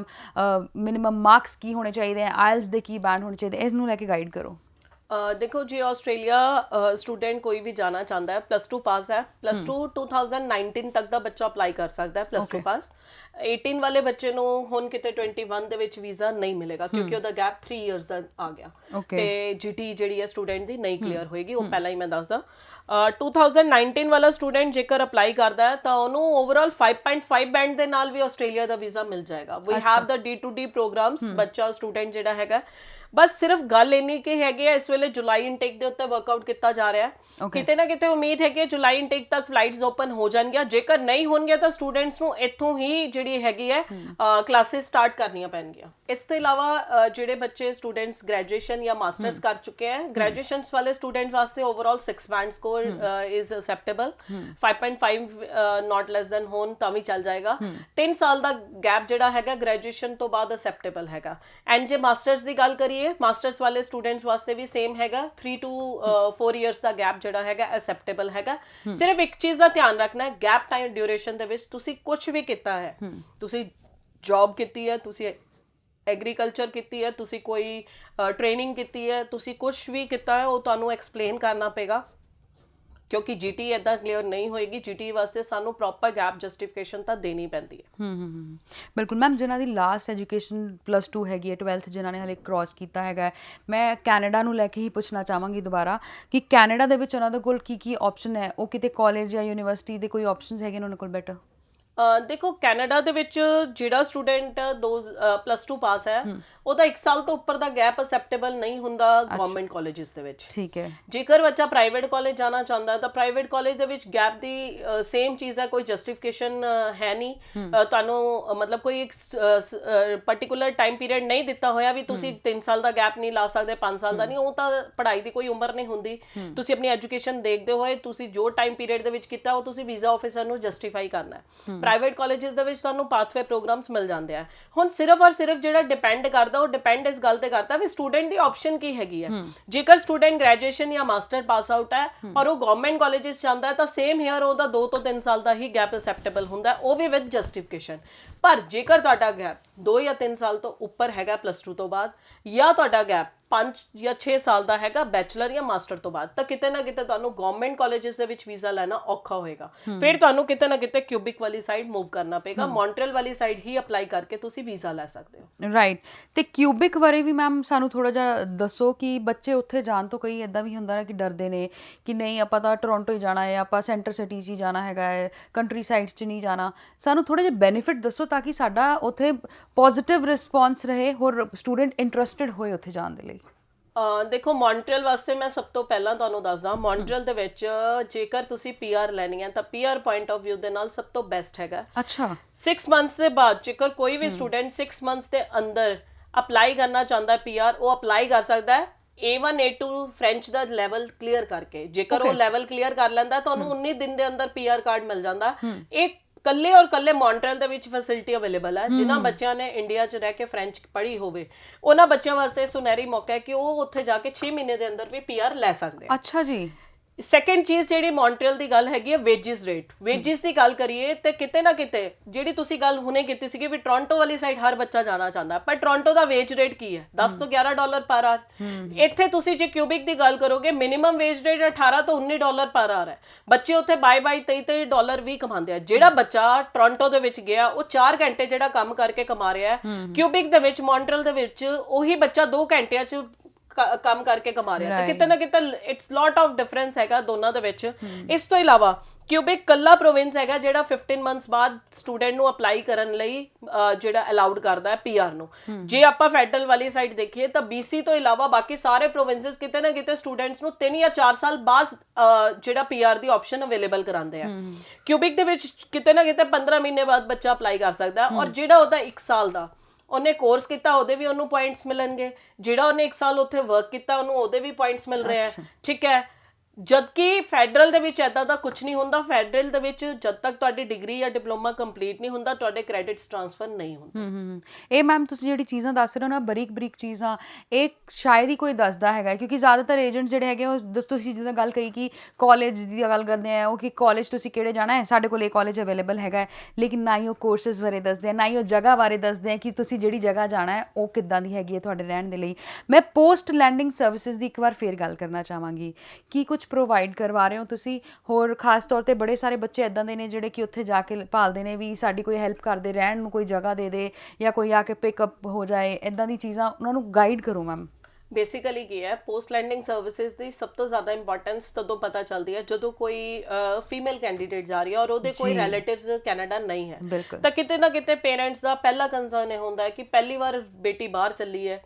ਮਿਨੀਮਮ ਮਾਰਕਸ ਕੀ ਹੋਣੇ ਚਾਹੀਦੇ ਹੈ, ਆਇਲਸ ਦੇ ਕੀ ਬੈਂਡ ਹੋਣੇ ਚਾਹੀਦੇ, ਇਸ ਨੂੰ ਲੈ ਕੇ ਗਾਈਡ ਕਰੋ। ਦੇਖੋ ਜੀ, ਆਸਟ੍ਰੇਲੀਆ ਸਟੂਡੈਂਟ ਕੋਈ ਵੀ ਜਾਣਾ ਚਾਹੁੰਦਾ ਹੈ, +2 ਪਾਸ ਹੈ, +2 2019 ਤੱਕ ਦਾ ਬੱਚਾ ਅਪਲਾਈ ਕਰ ਸਕਦਾ ਹੈ, +2 ਪਾਸ। 18 ਵਾਲੇ ਬੱਚੇ ਨੂੰ ਹੁਣ ਕਿਤੇ 21 ਦੇ ਵਿੱਚ ਵੀਜ਼ਾ ਨਹੀਂ ਮਿਲੇਗਾ, ਕਿਉਂਕਿ ਉਹਦਾ ਗੈਪ 3 ਇਅਰਸ ਦਾ ਆ ਗਿਆ, ਤੇ GT ਜਿਹੜੀ ਹੈ ਸਟੂਡੈਂਟ ਦੀ ਨਹੀਂ ਕਲੀਅਰ ਹੋਏਗੀ, ਉਹ ਪਹਿਲਾਂ ਹੀ ਮੈਂ ਦੱਸਦਾ। 2019 ਵਾਲਾ ਸਟੂਡੈਂਟ ਜੇਕਰ ਅਪਲਾਈ ਕਰਦਾ ਹੈ ਤਾਂ ਉਹਨੂੰ ਓਵਰਆਲ 5.5 ਬੈਂਡ ਦੇ ਨਾਲ ਵੀ ਆਸਟ੍ਰੇਲੀਆ ਦਾ ਵੀਜ਼ਾ ਮਿਲ ਜਾਏਗਾ। We have the D2D programs. ਬੱਚਾ ਸਟੂਡੈਂਟ ਜਿਹੜਾ ਹੈਗਾ, ਬਸ ਸਿਰਫ ਗੱਲ ਇੰਨੀ ਕਿ ਹੈਗੀ ਹੈ ਇਸ ਵੇਲੇ ਜੁਲਾਈ ਇਨਟੇਕ ਦੇ ਉੱਤੇ ਵਰਕਆਊਟ ਕੀਤਾ ਜਾ ਰਿਹਾ ਹੈ। ਕਿਤੇ ਨਾ ਕਿਤੇ ਉਮੀਦ ਹੈ ਕਿ ਜੁਲਾਈ ਇਨਟੇਕ ਤੱਕ ਫਲਾਈਟਸ ਓਪਨ ਹੋ ਜਾਣਗੀਆਂ। ਜੇਕਰ ਨਹੀਂ ਹੋਣਗੀਆਂ ਤਾਂ ਸਟੂਡੈਂਟਸ ਨੂੰ ਇੱਥੋਂ ਹੀ ਜਿਹੜੀ ਹੈਗੀ ਹੈ ਕਲਾਸਿਸ ਸਟਾਰਟ ਕਰਨੀਆਂ ਪੈਣਗੀਆਂ। ਇਸ ਤੋਂ ਇਲਾਵਾ ਜਿਹੜੇ ਬੱਚੇ ਸਟੂਡੈਂਟਸ ਗ੍ਰੈਜੂਏਸ਼ਨ ਜਾਂ ਮਾਸਟਰਸ ਕਰ ਚੁੱਕੇ ਹੈ, ਗ੍ਰੈਜੂਏਸ਼ਨਸ ਵਾਲੇ ਸਟੂਡੈਂਟ ਵਾਸਤੇ overall 6 band score is acceptable. 5.5 not less than ਹੋਣ ਤਾਂ ਵੀ ਚੱਲ ਜਾਏਗਾ। 3 ਸਾਲ ਦਾ ਗੈਪ ਜਿਹੜਾ ਹੈਗਾ ਗ੍ਰੈਜੂਏਸ਼ਨ ਤੋਂ ਬਾਅਦ ਅਸੈਪਟੇਬਲ ਹੈਗਾ। ਐਂਡ ਜੇ ਮਾਸਟਰਸ ਦੀ ਗੱਲ ਕਰੀਏ, ਮਾਸਟਰਸ ਵਾਲੇ ਸਟੂਡੈਂਟਸ ਵਾਸਤੇ ਵੀ ਸੇਮ ਹੈਗਾ। 3 to 4 ਇਅਰਸ ਦਾ ਗੈਪ ਜਿਹੜਾ ਹੈਗਾ ਅਸੈਪਟੇਬਲ ਹੈਗਾ। ਸਿਰਫ ਇੱਕ ਚੀਜ਼ ਦਾ ਧਿਆਨ ਰੱਖਣਾ ਹੈ, ਗੈਪ ਟਾਈਮ ਡਿਊਰੇਸ਼ਨ ਦੇ ਵਿੱਚ ਤੁਸੀਂ ਕੁਝ ਵੀ ਕੀਤਾ ਹੈ, ਤੁਸੀਂ ਜੌਬ ਕੀਤੀ ਹੈ, ਤੁਸੀਂ ਐਗਰੀਕਲਚਰ ਕੀਤੀ ਹੈ, ਤੁਸੀਂ ਕੋਈ ਟ੍ਰੇਨਿੰਗ ਕੀਤੀ ਹੈ, ਤੁਸੀਂ ਕੁਝ ਵੀ ਕੀਤਾ ਹੈ, ਉਹ ਤੁਹਾਨੂੰ ਐਕਸਪਲੇਨ ਕਰਨਾ ਪਏਗਾ ਕਿਉਂਕਿ ਜੀਟੀ ਇਦਾਂ ਕਲੀਅਰ ਨਹੀਂ ਹੋਏਗੀ। ਜੀਟੀ ਵਾਸਤੇ ਸਾਨੂੰ ਪ੍ਰੋਪਰ ਗੈਪ ਜਸਟੀਫਿਕੇਸ਼ਨ ਤਾਂ ਦੇਣੀ ਪੈਂਦੀ ਹੈ। ਬਿਲਕੁਲ ਮੈਮ, ਜਿਨ੍ਹਾਂ ਦੀ ਲਾਸਟ ਐਜੂਕੇਸ਼ਨ +2 ਹੈਗੀ ਹੈ, 12th ਜਿਨ੍ਹਾਂ ਨੇ ਹਲੇ ਕ੍ਰਾਸ ਕੀਤਾ ਹੈਗਾ, ਮੈਂ ਕੈਨੇਡਾ ਨੂੰ ਲੈ ਕੇ ਹੀ ਪੁੱਛਣਾ ਚਾਹਾਂਗੀ ਦੁਬਾਰਾ ਕਿ ਕੈਨੇਡਾ ਦੇ ਵਿੱਚ ਉਹਨਾਂ ਦੇ ਕੋਲ ਕੀ ਆਪਸ਼ਨ ਹੈ? ਉਹ ਕਿਤੇ ਕਾਲਜ ਜਾਂ ਯੂਨੀਵਰਸਿਟੀ ਦੇ ਕੋਈ ਆਪਸ਼ਨਸ ਹੈਗੇ ਨੇ ਉਹਨਾਂ ਕੋਲ ਬੈਟਰ? ਦੇਖੋ, ਕੈਨੇਡਾ ਦੇ ਵਿੱਚ ਜਿਹੜਾ ਸਟੂਡੈਂਟ +2 ਪਾਸ ਹੈ ਉਹਦਾ 1 ਸਾਲ ਤੋਂ ਉੱਪਰ ਦਾ ਗੈਪ ਅਸੈਪਟੇਬਲ ਨਹੀਂ ਹੁੰਦਾ ਗਵਰਨਮੈਂਟ ਕਾਲਜਸ ਦੇ ਵਿੱਚ। ਠੀਕ ਹੈ। ਜੇਕਰ ਬੱਚਾ ਪ੍ਰਾਈਵੇਟ ਕਾਲਜ ਜਾਣਾ ਚਾਹੁੰਦਾ ਤਾਂ ਪ੍ਰਾਈਵੇਟ ਕਾਲਜ ਦੇ ਵਿੱਚ ਗੈਪ ਦੀ ਸੇਮ ਚੀਜ਼ ਹੈ, ਕੋਈ ਜਸਟੀਫਿਕੇਸ਼ਨ ਹੈ ਨਹੀਂ ਤੁਹਾਨੂੰ। ਮਤਲਬ ਕੋਈ ਇੱਕ ਪਾਰਟਿਕੂਲਰ ਟਾਈਮ ਪੀਰੀਅਡ ਨਹੀਂ ਦਿੱਤਾ ਹੋਇਆ ਵੀ ਤੁਸੀਂ 3 ਸਾਲ ਦਾ ਗੈਪ ਨਹੀਂ ਲਾ ਸਕਦੇ, 5 ਸਾਲ ਦਾ ਨਹੀਂ। ਉਹ ਤਾਂ ਪੜ੍ਹਾਈ ਦੀ ਕੋਈ ਉਮਰ ਨਹੀਂ ਹੁੰਦੀ। ਤੁਸੀਂ ਆਪਣੀ ਐਜੂਕੇਸ਼ਨ ਦੇਖਦੇ ਹੋਏ ਤੁਸੀਂ ਜੋ ਟਾਈਮ ਪੀਰੀਅਡ ਦੇ ਵਿੱਚ ਕੀਤਾ ਉਹ ਤੁਸੀਂ ਵੀਜ਼ਾ ਆਫਿਸਰ ਨੂੰ ਜਸਟੀਫਾਈ ਕਰਨਾ ਹੈ। ਪ੍ਰਾਈਵੇਟ ਕਾਲਜਸ ਦੇ ਵਿੱਚ ਤੁਹਾਨੂੰ ਪਾਥਵੇ ਪ੍ਰੋਗਰਾਮਸ ਮਿਲ ਜਾਂਦੇ ਆ। ਹੁਣ ਸਿਰਫ ਔਰ ਸਿਰਫ ਜਿਹੜਾ ਡਿਪੈਂਡ ਕਰਦਾ, ਉਹ ਡਿਪੈਂਡ ਇਸ ਗੱਲ ਤੇ ਕਰਦਾ ਵੀ ਸਟੂਡੈਂਟ ਦੀ ਆਪਸ਼ਨ ਕੀ ਹੈਗੀ ਹੈ। ਜੇਕਰ ਸਟੂਡੈਂਟ ਗ੍ਰੈਜੂਏਸ਼ਨ ਜਾਂ ਮਾਸਟਰ ਪਾਸ ਆਊਟ ਹੈ ਔਰ ਉਹ ਗਵਰਨਮੈਂਟ ਕਾਲਜਸ ਜਾਂਦਾ ਹੈ ਤਾਂ ਸੇਮ ਹੇਅਰ ਉਹਦਾ 2 ਤੋਂ 3 ਸਾਲ ਦਾ ਹੀ ਗੈਪ ਅਸੈਪਟੇਬਲ ਹੁੰਦਾ, ਉਹ ਵੀ ਵਿਦ ਜਸਟੀਫਿਕੇਸ਼ਨ। ਪਰ ਜੇਕਰ ਤੁਹਾਡਾ ਗੈਪ 2 ਜਾਂ 3 ਸਾਲ ਤੋਂ ਉੱਪਰ ਹੈਗਾ +2 ਤੋਂ ਬਾਅਦ, ਜਾਂ ਤੁਹਾਡਾ ਗੈਪ 5 ਜਾਂ 6 ਸਾਲ ਦਾ ਹੈਗਾ ਬੈਚਲਰ ਜਾਂ ਮਾਸਟਰ ਤੋਂ ਬਾਅਦ, ਤਾਂ ਕਿਤੇ ਨਾ ਕਿਤੇ ਤੁਹਾਨੂੰ ਗਵਰਨਮੈਂਟ ਕਾਲਜਸ ਦੇ ਵਿੱਚ ਵੀਜ਼ਾ ਲੈਣਾ ਔਖਾ ਹੋਏਗਾ। ਫਿਰ ਤੁਹਾਨੂੰ ਕਿਤੇ ਨਾ ਕਿਤੇ ਕਿਊਬਿਕ ਵਾਲੀ ਸਾਈਡ ਮੂਵ ਕਰਨਾ ਪਏਗਾ। ਮੌਂਟਰੀਅਲ ਵਾਲੀ ਸਾਈਡ ਹੀ ਅਪਲਾਈ ਕਰਕੇ ਤੁਸੀਂ ਵੀਜ਼ਾ ਲੈ ਸਕਦੇ ਹੋ। ਰਾਈਟ। ਤੇ ਕਿਊਬਿਕ ਬਾਰੇ ਵੀ ਮੈਮ ਸਾਨੂੰ ਥੋੜਾ ਜਿਹਾ ਦੱਸੋ ਕਿ ਬੱਚੇ ਉੱਥੇ ਜਾਣ ਤੋਂ ਕਈ ਇਦਾਂ ਵੀ ਹੁੰਦਾ ਨਾ ਕਿ ਡਰਦੇ ਨੇ ਕਿ ਨਹੀਂ ਆਪਾਂ ਤਾਂ ਟੋਰਾਂਟੋ ਹੀ ਜਾਣਾ ਹੈ, ਆਪਾਂ ਸੈਂਟਰ ਸਿਟੀ 'ਚ ਹੀ ਜਾਣਾ ਹੈਗਾ ਹੈ, ਕੰਟਰੀ ਸਾਈਡਸ 'ਚ ਨਹੀਂ ਜਾਣਾ। ਸਾਨੂੰ ਥੋੜੇ ਜਿਹੇ ਬੈਨੀਫਿਟ ਦੱਸੋ ਤਾਂ ਕਿ ਸਾਡਾ ਉੱਥੇ ਪੋਜ਼ਿਟਿਵ ਰਿਸਪੌਂਸ ਰਹੇ, ਹੋਰ ਸਟੂਡੈਂਟ ਇੰਟਰਸਟਿਡ ਹੋਏ ਉੱਥੇ ਜਾਣ ਦੇ ਲਈ। ਦੇਖੋ, ਮੌਂਟਰੀਅਲ ਵਾਸਤੇ ਮੈਂ ਸਭ ਤੋਂ ਪਹਿਲਾਂ ਤੁਹਾਨੂੰ ਦੱਸਦਾ, ਮੌਂਟਰੀਅਲ ਦੇ ਵਿੱਚ ਜੇਕਰ ਤੁਸੀਂ PR ਲੈਣੀ ਹੈ ਤਾਂ PR ਪੁਆਇੰਟ ਆਫ View ਦੇ ਨਾਲ ਸਭ ਤੋਂ ਬੈਸਟ ਹੈਗਾ। ਅੱਛਾ। 6 ਮੰਥਸ ਦੇ ਬਾਅਦ ਜੇਕਰ ਕੋਈ ਵੀ ਸਟੂਡੈਂਟ 6 ਮੰਥਸ ਦੇ ਅੰਦਰ ਅਪਲਾਈ ਕਰਨਾ ਚਾਹੁੰਦਾ PR, ਉਹ ਅਪਲਾਈ ਕਰ ਸਕਦਾ ਹੈ A1 A2 ਫ੍ਰੈਂਚ ਦਾ ਲੈਵਲ ਕਲੀਅਰ ਕਰਕੇ। ਜੇਕਰ ਉਹ ਲੈਵਲ ਕਲੀਅਰ ਕਰ ਲੈਂਦਾ ਤਾਂ ਉਹਨੂੰ 19 ਦਿਨ ਦੇ ਅੰਦਰ PR ਕਾਰਡ ਮਿਲ ਜਾਂਦਾ। ਇੱਕ ਕੱਲੇ ਔਰ ਕੱਲੇ ਮੌਂਟਰੀਅਲ ਦੇ ਵਿੱਚ ਫੈਸਿਲਿਟੀ ਅਵੇਲੇਬਲ ਹੈ। ਜਿਨ੍ਹਾਂ ਬੱਚਿਆਂ ਨੇ ਇੰਡੀਆ 'ਚ ਰਹਿ ਕੇ ਫ੍ਰੈਂਚ ਪੜ੍ਹੀ ਹੋਵੇ, ਉਹਨਾਂ ਬੱਚਿਆਂ ਵਾਸਤੇ ਸੁਨਹਿਰੀ ਮੌਕਾ ਹੈ ਕਿ ਉਹ ਉੱਥੇ ਜਾ ਕੇ 6 ਮਹੀਨੇ ਦੇ ਅੰਦਰ ਵੀ PR ਲੈ ਸਕਦੇ ਆ। ਅੱਛਾ ਜੀ। ਸੈਕੰਡ ਚੀਜ਼ ਜਿਹੜੀ ਮੌਂਟਰੀਅਲ ਦੀ ਗੱਲ ਹੈਗੀ ਹੈ, ਵੇਜਿਸ ਰੇਟ। ਵੇਜਿਸ ਦੀ ਗੱਲ ਕਰੀਏ ਤੇ ਕਿਤੇ ਨਾ ਕਿਤੇ ਜਿਹੜੀ ਤੁਸੀਂ ਗੱਲ ਹੁਣੇ ਕੀਤੀ ਸੀਗੀ ਵੀ ਟੋਰਾਂਟੋ ਵਾਲੀ ਸਾਈਡ ਹਰ ਬੱਚਾ ਜਾਣਾ ਚਾਹੁੰਦਾ, ਪਰ ਟੋਰਾਂਟੋ ਦਾ ਵੇਜ ਰੇਟ ਕੀ ਹੈ? 10 ਤੋਂ $11 ਪਰ ਆਰ। ਇੱਥੇ ਤੁਸੀਂ ਜੇ ਕਿਊਬਿਕ ਦੀ ਗੱਲ ਕਰੋਗੇ, ਮਿਨੀਮਮ ਵੇਜ ਰੇਟ 18 ਤੋਂ $19 ਪਰ ਆਰ ਹੈ। ਬੱਚੇ ਉੱਥੇ $22-23 ਵੀ ਕਮਾਉਂਦੇ ਆ। ਜਿਹੜਾ ਬੱਚਾ ਟੋਰਾਂਟੋ ਦੇ ਵਿੱਚ ਗਿਆ ਉਹ 4 ਘੰਟੇ ਜਿਹੜਾ ਕੰਮ ਕਰਕੇ ਕਮਾ ਰਿਹਾ ਹੈ, ਕਿਊਬਿਕ ਦੇ ਵਿੱਚ ਮੌਂਟਰੀਅਲ ਦੇ ਵਿੱਚ ਉਹੀ ਬੱਚਾ 2 ਘੰਟਿਆਂ 'ਚ ਕੰਮ ਕਰਕੇ ਕਮਾ ਰਿਹਾ। ਤੇ ਕਿਤੇ ਨਾ ਕਿਤੇ ਇਟਸ ਲੋਟ ਆਫ ਡਿਫਰੈਂਸ ਹੈਗਾ ਦੋਨਾਂ ਦੇ ਵਿੱਚ। ਇਸ ਤੋਂ ਇਲਾਵਾ ਕਿਊਬਿਕ ਕੱਲਾ ਪ੍ਰੋਵਿੰਸ ਹੈਗਾ ਜਿਹੜਾ 15 ਮੰਥਸ ਬਾਅਦ ਸਟੂਡੈਂਟ ਨੂੰ ਅਪਲਾਈ ਕਰਨ ਲਈ ਜਿਹੜਾ ਅਲਾਉਡ ਕਰਦਾ ਹੈ PR ਨੂੰ। ਜੇ ਆਪਾਂ ਫੈਡਰਲ ਵਾਲੀ ਸਾਈਡ ਦੇਖੀਏ ਤਾਂ BC ਤੋਂ ਇਲਾਵਾ ਬਾਕੀ ਸਾਰੇ ਪ੍ਰੋਵਿੰਸਸ ਕਿਤੇ ਨਾ ਕਿਤੇ ਸਟੂਡੈਂਟਸ ਨੂੰ 3 ਜਾਂ 4 ਸਾਲ ਬਾਅਦ ਜਿਹੜਾ PR ਦੀ ਆਪਸ਼ਨ ਅਵੇਲੇਬਲ ਕਰਾਉਂਦੇ ਆ। ਕਿਊਬਿਕ ਦੇ ਵਿੱਚ ਕਿਤੇ ਨਾ ਕਿਤੇ 15 ਮਹੀਨੇ ਬਾਅਦ ਬੱਚਾ ਅਪਲਾਈ ਕਰ ਸਕਦਾ, ਔਰ ਜਿਹੜਾ ਉਹਦਾ 1 ਸਾਲ ਦਾ ਉਹਨੇ ਕੋਰਸ ਕੀਤਾ ਉਹਦੇ ਵੀ ਉਹਨੂੰ ਪੁਆਇੰਟਸ ਮਿਲਣਗੇ। ਜਿਹੜਾ ਉਹਨੇ 1 ਸਾਲ ਉੱਥੇ ਵਰਕ ਕੀਤਾ ਉਹਨੂੰ ਉਹਦੇ ਵੀ ਪੁਆਇੰਟਸ ਮਿਲ ਰਹੇ ਆ। ਠੀਕ ਹੈ। ਜਦਕਿ ਫੈਡਰਲ ਦੇ ਵਿੱਚ ਐਦਾਂ ਦਾ ਕੁਝ ਨਹੀਂ ਹੁੰਦਾ। ਫੈਡਰਲ ਦੇ ਵਿੱਚ ਜਦ ਤੱਕ ਤੁਹਾਡੀ ਡਿਗਰੀ ਜਾਂ ਡਿਪਲੋਮਾ ਕੰਪਲੀਟ ਨਹੀਂ ਹੁੰਦਾ, ਤੁਹਾਡੇ ਕ੍ਰੈਡਿਟਸ ਟ੍ਰਾਂਸਫਰ ਨਹੀਂ ਹੁੰਦੇ। ਇਹ ਮੈਮ ਤੁਸੀਂ ਜਿਹੜੀ ਚੀਜ਼ਾਂ ਦੱਸ ਰਹੇ ਹੋ ਨਾ, ਬਰੀਕ ਬਰੀਕ ਚੀਜ਼ਾਂ, ਇਹ ਸ਼ਾਇਦ ਹੀ ਕੋਈ ਦੱਸਦਾ ਹੈਗਾ ਕਿਉਂਕਿ ਜ਼ਿਆਦਾਤਰ ਏਜੰਟ ਜਿਹੜੇ ਹੈਗੇ ਉਹ ਤੁਸੀਂ ਜਿੱਦਾਂ ਗੱਲ ਕਹੀ ਕਿ ਕਾਲਜ ਦੀ ਗੱਲ ਕਰਦੇ ਆ, ਉਹ ਕਿ ਕਾਲਜ ਤੁਸੀਂ ਕਿਹੜੇ ਜਾਣਾ ਹੈ, ਸਾਡੇ ਕੋਲ ਇਹ ਕਾਲਜ ਅਵੇਲੇਬਲ ਹੈਗਾ ਹੈ, ਲੇਕਿਨ ਨਾ ਹੀ ਉਹ ਕੋਰਸਿਸ ਬਾਰੇ ਦੱਸਦੇ ਆ, ਨਾ ਹੀ ਉਹ ਜਗ੍ਹਾ ਬਾਰੇ ਦੱਸਦੇ ਆ ਕਿ ਤੁਸੀਂ ਜਿਹੜੀ ਜਗ੍ਹਾ ਜਾਣਾ ਹੈ ਉਹ ਕਿੱਦਾਂ ਦੀ ਹੈਗੀ ਹੈ ਤੁਹਾਡੇ ਰਹਿਣ ਦੇ ਲਈ। ਮੈਂ ਪੋਸਟ ਲੈਂਡਿੰਗ ਸਰਵਿਸਿਜ਼ ਦੀ ਇੱਕ ਵਾਰ ਫੇਰ ਗੱਲ ਕਰਨਾ ਚਾਹਾਂਗੀ ਕਿ ਕੁਝ ਪ੍ਰੋਵਾਈਡ ਕਰਵਾ ਰਹੇ ਹੋ ਤੁਸੀਂ? ਹੋਰ ਖਾਸ ਤੌਰ ਤੇ ਬੜੇ ਸਾਰੇ ਬੱਚੇ ਇਦਾਂ ਦੇ ਨੇ ਜਿਹੜੇ ਕਿ ਉੱਥੇ ਜਾ ਕੇ ਭਾਲਦੇ ਨੇ ਵੀ ਸਾਡੀ ਕੋਈ ਹੈਲਪ ਕਰਦੇ, ਰਹਿਣ ਨੂੰ ਕੋਈ ਜਗ੍ਹਾ ਦੇ ਦੇ ਜਾਂ ਕੋਈ ਆ ਕੇ ਪਿਕਅਪ ਹੋ ਜਾਏ, ਇਦਾਂ ਦੀ ਚੀਜ਼ਾਂ ਉਹਨਾਂ ਨੂੰ ਗਾਈਡ ਕਰੋ ਮੈਮ। ਬੇਸਿਕਲੀ ਕੀ ਹੈ, ਪੋਸਟ ਲੈਂਡਿੰਗ ਸਰਵਿਸਿਜ਼ ਦੀ ਸਭ ਤੋਂ ਜ਼ਿਆਦਾ ਇੰਪੋਰਟੈਂਸ ਤਦੋਂ ਪਤਾ ਚੱਲਦੀ ਹੈ ਜਦੋਂ ਕੋਈ ਫੀਮੇਲ ਕੈਂਡੀਡੇਟ ਜਾ ਰਹੀ ਹੈ ਔਰ ਉਹਦੇ ਕੋਈ ਰਿਲੇਟਿਵਸ ਕੈਨੇਡਾ ਨਹੀਂ ਹੈ, ਤਾਂ ਕਿਤੇ ਨਾ ਕਿਤੇ ਪੇਰੈਂਟਸ ਦਾ ਪਹਿਲਾ ਕੰਸਰਨ ਇਹ ਹੁੰਦਾ ਹੈ ਕਿ ਪਹਿਲੀ ਵਾਰ ਬੇਟੀ ਬਾਹਰ ਚੱਲੀ ਹੈ,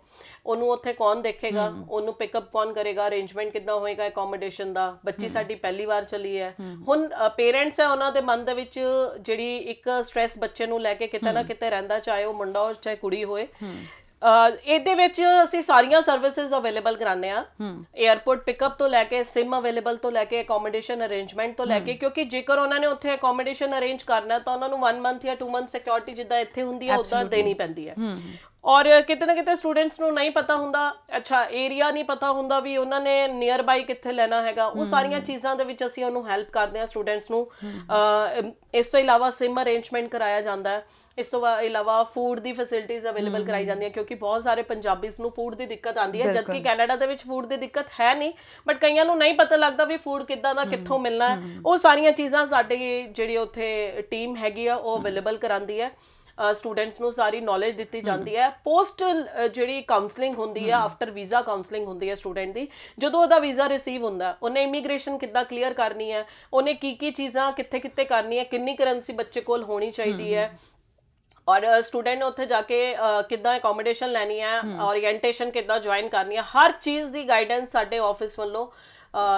ਉਹਨੂੰ ਉੱਥੇ ਕੌਣ ਦੇਖੇਗਾ, ਉਹਨੂੰ ਪਿਕਅਪ ਕੌਣ ਕਰੇਗਾ, ਅਰੇਂਜਮੈਂਟ ਕਿੱਦਾਂ ਹੋਏਗਾ ਅਕੋਮੋਡੇਸ਼ਨ ਦਾ, ਬੱਚੀ ਸਾਡੀ ਪਹਿਲੀ ਵਾਰ ਚੱਲੀ ਹੈ। ਹੁਣ ਪੇਰੈਂਟਸ ਹੈ, ਉਹਨਾਂ ਦੇ ਮਨ ਦੇ ਵਿੱਚ ਜਿਹੜੀ ਇੱਕ ਸਟ੍ਰੈਸ ਬੱਚੇ ਨੂੰ ਲੈ ਕੇ ਕਿਤੇ ਨਾ ਕਿਤੇ ਰਹਿੰਦਾ, ਚਾਹੇ ਉਹ ਮੁੰਡਾ ਹੋ ਚਾਹੇ ਕੁੜੀ ਹੋਏ। ਇਹਦੇ ਵਿੱਚ ਅਸੀਂ ਸਾਰੀਆਂ ਸਰਵਿਸਿਜ਼ ਅਵੇਲੇਬਲ ਕਰਾਉਂਦੇ ਆ, 에ਅਰਪੋਰਟ ਪਿਕਅਪ ਤੋਂ ਲੈ ਕੇ ਸਿਮ ਅਵੇਲੇਬਲ ਤੋਂ ਲੈ ਕੇ ਅਕੋਮੋਡੇਸ਼ਨ ਅਰੇਂਜਮੈਂਟ ਤੋਂ ਲੈ ਕੇ, ਕਿਉਂਕਿ ਜੇਕਰ ਉਹਨਾਂ ਨੇ ਉੱਥੇ ਅਕੋਮੋਡੇਸ਼ਨ ਅਰੇਂਜ ਕਰਨਾ ਤਾਂ ਉਹਨਾਂ ਨੂੰ 1 ਮੰਥ ਜਾਂ 2 ਮੰਥ ਸਿਕਿਉਰਿਟੀ ਜਿੱਦਾਂ ਇੱਥੇ ਹੁੰਦੀ ਹੈ ਉੱਦਾਂ ਦੇਣੀ ਪੈਂਦੀ ਹੈ। ਔਰ ਕਿਤੇ ਨਾ ਕਿਤੇ ਸਟੂਡੈਂਟਸ ਨੂੰ ਨਹੀਂ ਪਤਾ ਹੁੰਦਾ, ਅੱਛਾ ਏਰੀਆ ਨਹੀਂ ਪਤਾ ਹੁੰਦਾ ਵੀ ਉਹਨਾਂ ਨੇ ਨੀਅਰ ਬਾਈ ਕਿੱਥੇ ਲੈਣਾ ਹੈਗਾ, ਉਹ ਸਾਰੀਆਂ ਚੀਜ਼ਾਂ ਦੇ ਵਿੱਚ ਅਸੀਂ ਉਹਨੂੰ ਹੈਲਪ ਕਰਦੇ ਹਾਂ ਸਟੂਡੈਂਟਸ ਨੂੰ। ਇਸ ਤੋਂ ਇਲਾਵਾ ਸਿਮ ਅਰੇਂਜਮੈਂਟ ਕਰਾਇਆ ਜਾਂਦਾ ਹੈ, ਇਸ ਤੋਂ ਇਲਾਵਾ ਫੂਡ ਦੀ ਫੈਸਿਲਿਟੀਜ਼ ਅਵੇਲੇਬਲ ਕਰਾਈ ਜਾਂਦੀਆਂ, ਕਿਉਂਕਿ ਬਹੁਤ ਸਾਰੇ ਪੰਜਾਬੀਜ਼ ਨੂੰ ਫੂਡ ਦੀ ਦਿੱਕਤ ਆਉਂਦੀ ਹੈ, ਜਦਕਿ ਕੈਨੇਡਾ ਦੇ ਵਿੱਚ ਫੂਡ ਦੀ ਦਿੱਕਤ ਹੈ ਨਹੀਂ, ਬਟ ਕਈਆਂ ਨੂੰ ਨਹੀਂ ਪਤਾ ਲੱਗਦਾ ਵੀ ਫੂਡ ਕਿੱਦਾਂ ਦਾ ਕਿੱਥੋਂ ਮਿਲਣਾ ਹੈ। ਉਹ ਸਾਰੀਆਂ ਚੀਜ਼ਾਂ ਸਾਡੀ ਜਿਹੜੀ ਉੱਥੇ ਟੀਮ ਹੈਗੀ ਆ ਉਹ ਅਵੇਲੇਬਲ ਕਰਾਉਂਦੀ ਹੈ, ਸਟੂਡੈਂਟਸ ਨੂੰ ਸਾਰੀ ਨੌਲੇਜ ਦਿੱਤੀ ਜਾਂਦੀ ਹੈ। ਪੋਸਟ ਜਿਹੜੀ ਕਾਉਂਸਲਿੰਗ ਹੁੰਦੀ ਹੈ, ਆਫਟਰ ਵੀਜ਼ਾ ਕਾਉਂਸਲਿੰਗ ਹੁੰਦੀ ਹੈ ਸਟੂਡੈਂਟ ਦੀ, ਜਦੋਂ ਉਹਦਾ ਵੀਜ਼ਾ ਰਿਸੀਵ ਹੁੰਦਾ ਉਹਨੇ ਇਮੀਗ੍ਰੇਸ਼ਨ ਕਿੱਦਾਂ ਕਲੀਅਰ ਕਰਨੀ ਹੈ, ਉਹਨੇ ਕੀ ਚੀਜ਼ਾਂ ਕਿੱਥੇ ਕਿੱਥੇ ਕਰਨੀ ਹੈ, ਕਿੰਨੀ ਕਰੰਸੀ ਬੱਚੇ ਕੋਲ ਹੋਣੀ ਚਾਹੀਦੀ ਹੈ, ਔਰ ਸਟੂਡੈਂਟ ਨੇ ਉੱਥੇ ਜਾ ਕੇ ਕਿੱਦਾਂ ਅਕੋਮੋਡੇਸ਼ਨ ਲੈਣੀ ਹੈ, ਓਰੀਐਂਟੇਸ਼ਨ ਕਿੱਦਾਂ ਜੁਆਇਨ ਕਰਨੀ ਹੈ, ਹਰ ਚੀਜ਼ ਦੀ ਗਾਈਡੈਂਸ ਸਾਡੇ ਆਫਿਸ ਵੱਲੋਂ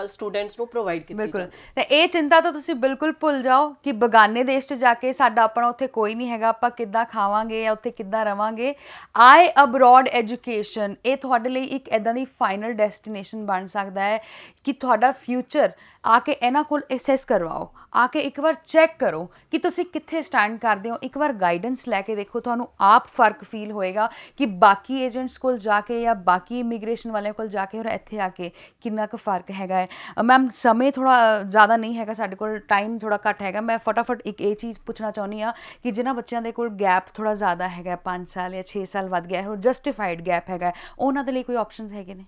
ਸਟੂਡੈਂਟਸ ਨੂੰ ਪ੍ਰੋਵਾਈਡ ਕੀਤੀ ਜਾਂਦੀ ਹੈ। ਬਿਲਕੁਲ, ਤੇ ਇਹ ਚਿੰਤਾ ਤਾਂ ਤੁਸੀਂ ਬਿਲਕੁਲ ਭੁੱਲ ਜਾਓ ਕਿ ਬਗਾਨੇ ਦੇਸ਼ 'ਚ ਜਾ ਕੇ ਸਾਡਾ ਆਪਣਾ ਉੱਥੇ ਕੋਈ ਨਹੀਂ ਹੈਗਾ, ਆਪਾਂ ਕਿੱਦਾਂ ਖਾਵਾਂਗੇ ਜਾਂ ਉੱਥੇ ਕਿੱਦਾਂ ਰਵਾਂਗੇ। ਆਈ ਅਬਰੋਡ ਐਜੂਕੇਸ਼ਨ ਇਹ ਤੁਹਾਡੇ ਲਈ ਇੱਕ ਇੱਦਾਂ ਦੀ ਫਾਈਨਲ ਡੈਸਟੀਨੇਸ਼ਨ ਬਣ ਸਕਦਾ ਹੈ ਕਿ ਤੁਹਾਡਾ ਫਿਊਚਰ ਆ ਕੇ ਇਹਨਾਂ ਕੋਲ ਅਸੈਸ ਕਰਵਾਓ, ਆ ਕੇ ਇੱਕ ਵਾਰ ਚੈੱਕ ਕਰੋ ਕਿ ਤੁਸੀਂ ਕਿੱਥੇ ਸਟੈਂਡ ਕਰਦੇ ਹੋ, ਇੱਕ ਵਾਰ ਗਾਈਡੈਂਸ ਲੈ ਕੇ ਦੇਖੋ, ਤੁਹਾਨੂੰ ਆਪ ਫਰਕ ਫੀਲ ਹੋਏਗਾ ਕਿ ਬਾਕੀ ਏਜੰਟਸ ਕੋਲ ਜਾ ਕੇ ਜਾਂ ਬਾਕੀ ਇਮੀਗ੍ਰੇਸ਼ਨ ਵਾਲਿਆਂ ਕੋਲ ਜਾ ਕੇ ਔਰ ਇੱਥੇ ਆ ਕੇ ਕਿੰਨਾ ਕੁ ਫਰਕ ਹੈਗਾ ਹੈ। ਮੈਮ ਸਮੇਂ ਥੋੜ੍ਹਾ ਜ਼ਿਆਦਾ ਨਹੀਂ ਹੈਗਾ ਸਾਡੇ ਕੋਲ, ਟਾਈਮ ਥੋੜ੍ਹਾ ਘੱਟ ਹੈਗਾ, ਮੈਂ ਫਟਾਫਟ ਇੱਕ ਇਹ ਚੀਜ਼ ਪੁੱਛਣਾ ਚਾਹੁੰਦੀ ਹਾਂ ਕਿ ਜਿਨ੍ਹਾਂ ਬੱਚਿਆਂ ਦੇ ਕੋਲ ਗੈਪ ਥੋੜ੍ਹਾ ਜ਼ਿਆਦਾ ਹੈਗਾ, 5 ਸਾਲ ਜਾਂ 6 ਸਾਲ ਵੱਧ ਗਿਆ ਹੈ, ਔਰ ਜਸਟੀਫਾਈਡ ਗੈਪ ਹੈਗਾ, ਉਹਨਾਂ ਦੇ ਲਈ ਕੋਈ ਆਪਸ਼ਨਸ ਹੈਗੇ ਨੇ?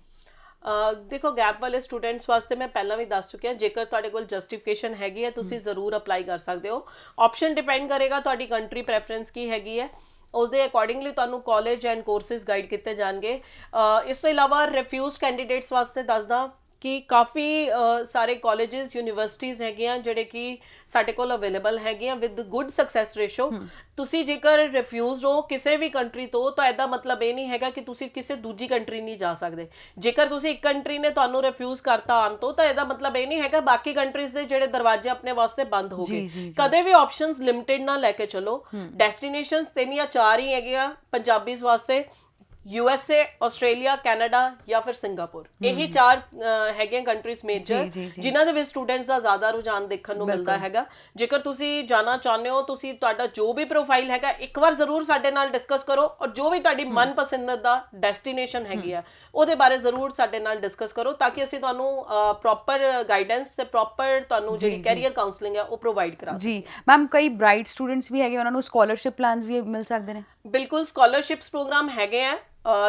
ਦੇਖੋ, ਗੈਪ ਵਾਲੇ ਸਟੂਡੈਂਟਸ ਵਾਸਤੇ ਮੈਂ ਪਹਿਲਾਂ ਵੀ ਦੱਸ ਚੁੱਕੀ ਹਾਂ, ਜੇਕਰ ਤੁਹਾਡੇ ਕੋਲ ਜਸਟੀਫਿਕੇਸ਼ਨ ਹੈਗੀ ਹੈ ਤੁਸੀਂ ਜ਼ਰੂਰ ਅਪਲਾਈ ਕਰ ਸਕਦੇ ਹੋ। ਆਪਸ਼ਨ ਡਿਪੈਂਡ ਕਰੇਗਾ ਤੁਹਾਡੀ ਕੰਟਰੀ ਪ੍ਰੈਫਰੈਂਸ ਕੀ ਹੈਗੀ ਹੈ, ਉਸ ਦੇ ਅਕੋਰਡਿੰਗਲੀ ਤੁਹਾਨੂੰ ਕਾਲਜ ਐਂਡ ਕੋਰਸਿਸ ਗਾਈਡ ਕੀਤੇ ਜਾਣਗੇ। ਇਸ ਤੋਂ ਇਲਾਵਾ ਰਿਫਿਊਜ਼ਡ ਕੈਂਡੀਡੇਟਸ ਵਾਸਤੇ ਦੱਸਦਾ ਕਿ ਕਾਫੀ ਸਾਰੇ ਕਾਲਜਿਸ ਯੂਨੀਵਰਸਿਟੀਜ਼ ਹੈਗੀਆਂ ਜਿਹੜੇ ਕਿ ਸਾਡੇ ਕੋਲ ਅਵੇਲੇਬਲ ਹੈਗੀਆਂ ਵਿਦ ਗੁੱਡ ਸਕਸੈਸ ਰੇਸ਼ੋ। ਤੁਸੀਂ ਜੇਕਰ ਰਿਫਿਊਜ਼ਡ ਹੋ ਕਿਸੇ ਵੀ ਕੰਟਰੀ ਤੋਂ ਤਾਂ ਇਹਦਾ ਮਤਲਬ ਇਹ ਨਹੀਂ ਹੈਗਾ ਕਿ ਤੁਸੀਂ ਕਿਸੇ ਦੂਜੀ ਕੰਟਰੀ ਨਹੀਂ ਜਾ ਸਕਦੇ। ਜੇਕਰ ਤੁਸੀਂ ਇੱਕ ਕੰਟਰੀ ਨੇ ਤੁਹਾਨੂੰ ਰਿਫਿਊਜ਼ ਕਰਤਾ ਆਉਣ ਤੋਂ ਤਾਂ ਇਹਦਾ ਮਤਲਬ ਇਹ ਨਹੀਂ ਹੈਗਾ ਬਾਕੀ ਕੰਟਰੀਜ਼ ਦੇ ਜਿਹੜੇ ਦਰਵਾਜ਼ੇ ਆਪਣੇ ਵਾਸਤੇ ਬੰਦ ਹੋ ਗਏ। ਕਦੇ ਵੀ ਆਪਸ਼ਨਸ ਲਿਮਿਟਿਡ ਨਾ ਲੈ ਕੇ ਚਲੋ। ਡੈਸਟੀਨੇਸ਼ਨਸ 3 ਜਾਂ 4 ਹੀ ਹੈਗੀਆਂ ਪੰਜਾਬੀਜ਼ ਵਾਸਤੇ, USA, ਆਸਟ੍ਰੇਲੀਆ, ਕੈਨੇਡਾ ਜਾਂ ਫਿਰ ਸਿੰਗਾਪੁਰ। ਇਹੀ 4 ਹੈਗੀਆਂ ਕੰਟਰੀਜ਼ ਮੇਜਰ ਜਿਨ੍ਹਾਂ ਦੇ ਵਿੱਚ ਸਟੂਡੈਂਟਸ ਦਾ ਜ਼ਿਆਦਾ ਰੁਝਾਨ ਦੇਖਣ ਨੂੰ ਮਿਲਦਾ ਹੈਗਾ। ਜੇਕਰ ਤੁਸੀਂ ਜਾਣਾ ਚਾਹੁੰਦੇ ਹੋ, ਤੁਸੀਂ ਤੁਹਾਡਾ ਜੋ ਵੀ ਪ੍ਰੋਫਾਈਲ ਹੈਗਾ ਇੱਕ ਵਾਰ ਜ਼ਰੂਰ ਸਾਡੇ ਨਾਲ ਡਿਸਕਸ ਕਰੋ, ਔਰ ਜੋ ਵੀ ਤੁਹਾਡੀ ਮਨਪਸੰਦ ਦਾ ਡੈਸਟੀਨੇਸ਼ਨ ਹੈਗੀ ਆ ਉਹਦੇ ਬਾਰੇ ਜ਼ਰੂਰ ਸਾਡੇ ਨਾਲ ਡਿਸਕਸ ਕਰੋ ਤਾਂ ਕਿ ਅਸੀਂ ਤੁਹਾਨੂੰ ਪ੍ਰੋਪਰ ਗਾਈਡੈਂਸ ਤੇ ਪ੍ਰੋਪਰ ਤੁਹਾਨੂੰ ਜਿਹੜੀ ਕੈਰੀਅਰ ਕਾਉਂਸਲਿੰਗ ਹੈ ਉਹ ਪ੍ਰੋਵਾਈਡ ਕਰਾ ਸਕੀਏ। ਜੀ ਮੈਮ, ਕਈ ਬ੍ਰਾਈਟ ਸਟੂਡੈਂਟਸ ਵੀ ਹੈਗੇ, ਉਹਨਾਂ ਨੂੰ ਸਕਾਲਰਸ਼ਿਪ ਪਲਾਨਸ ਵੀ ਮਿਲ ਸਕਦੇ ਨੇ? ਬਿਲਕੁਲ, ਸਕਾਲਰਸ਼ਿਪਸ ਪ੍ਰੋਗਰਾਮ ਹੈਗੇ ਆ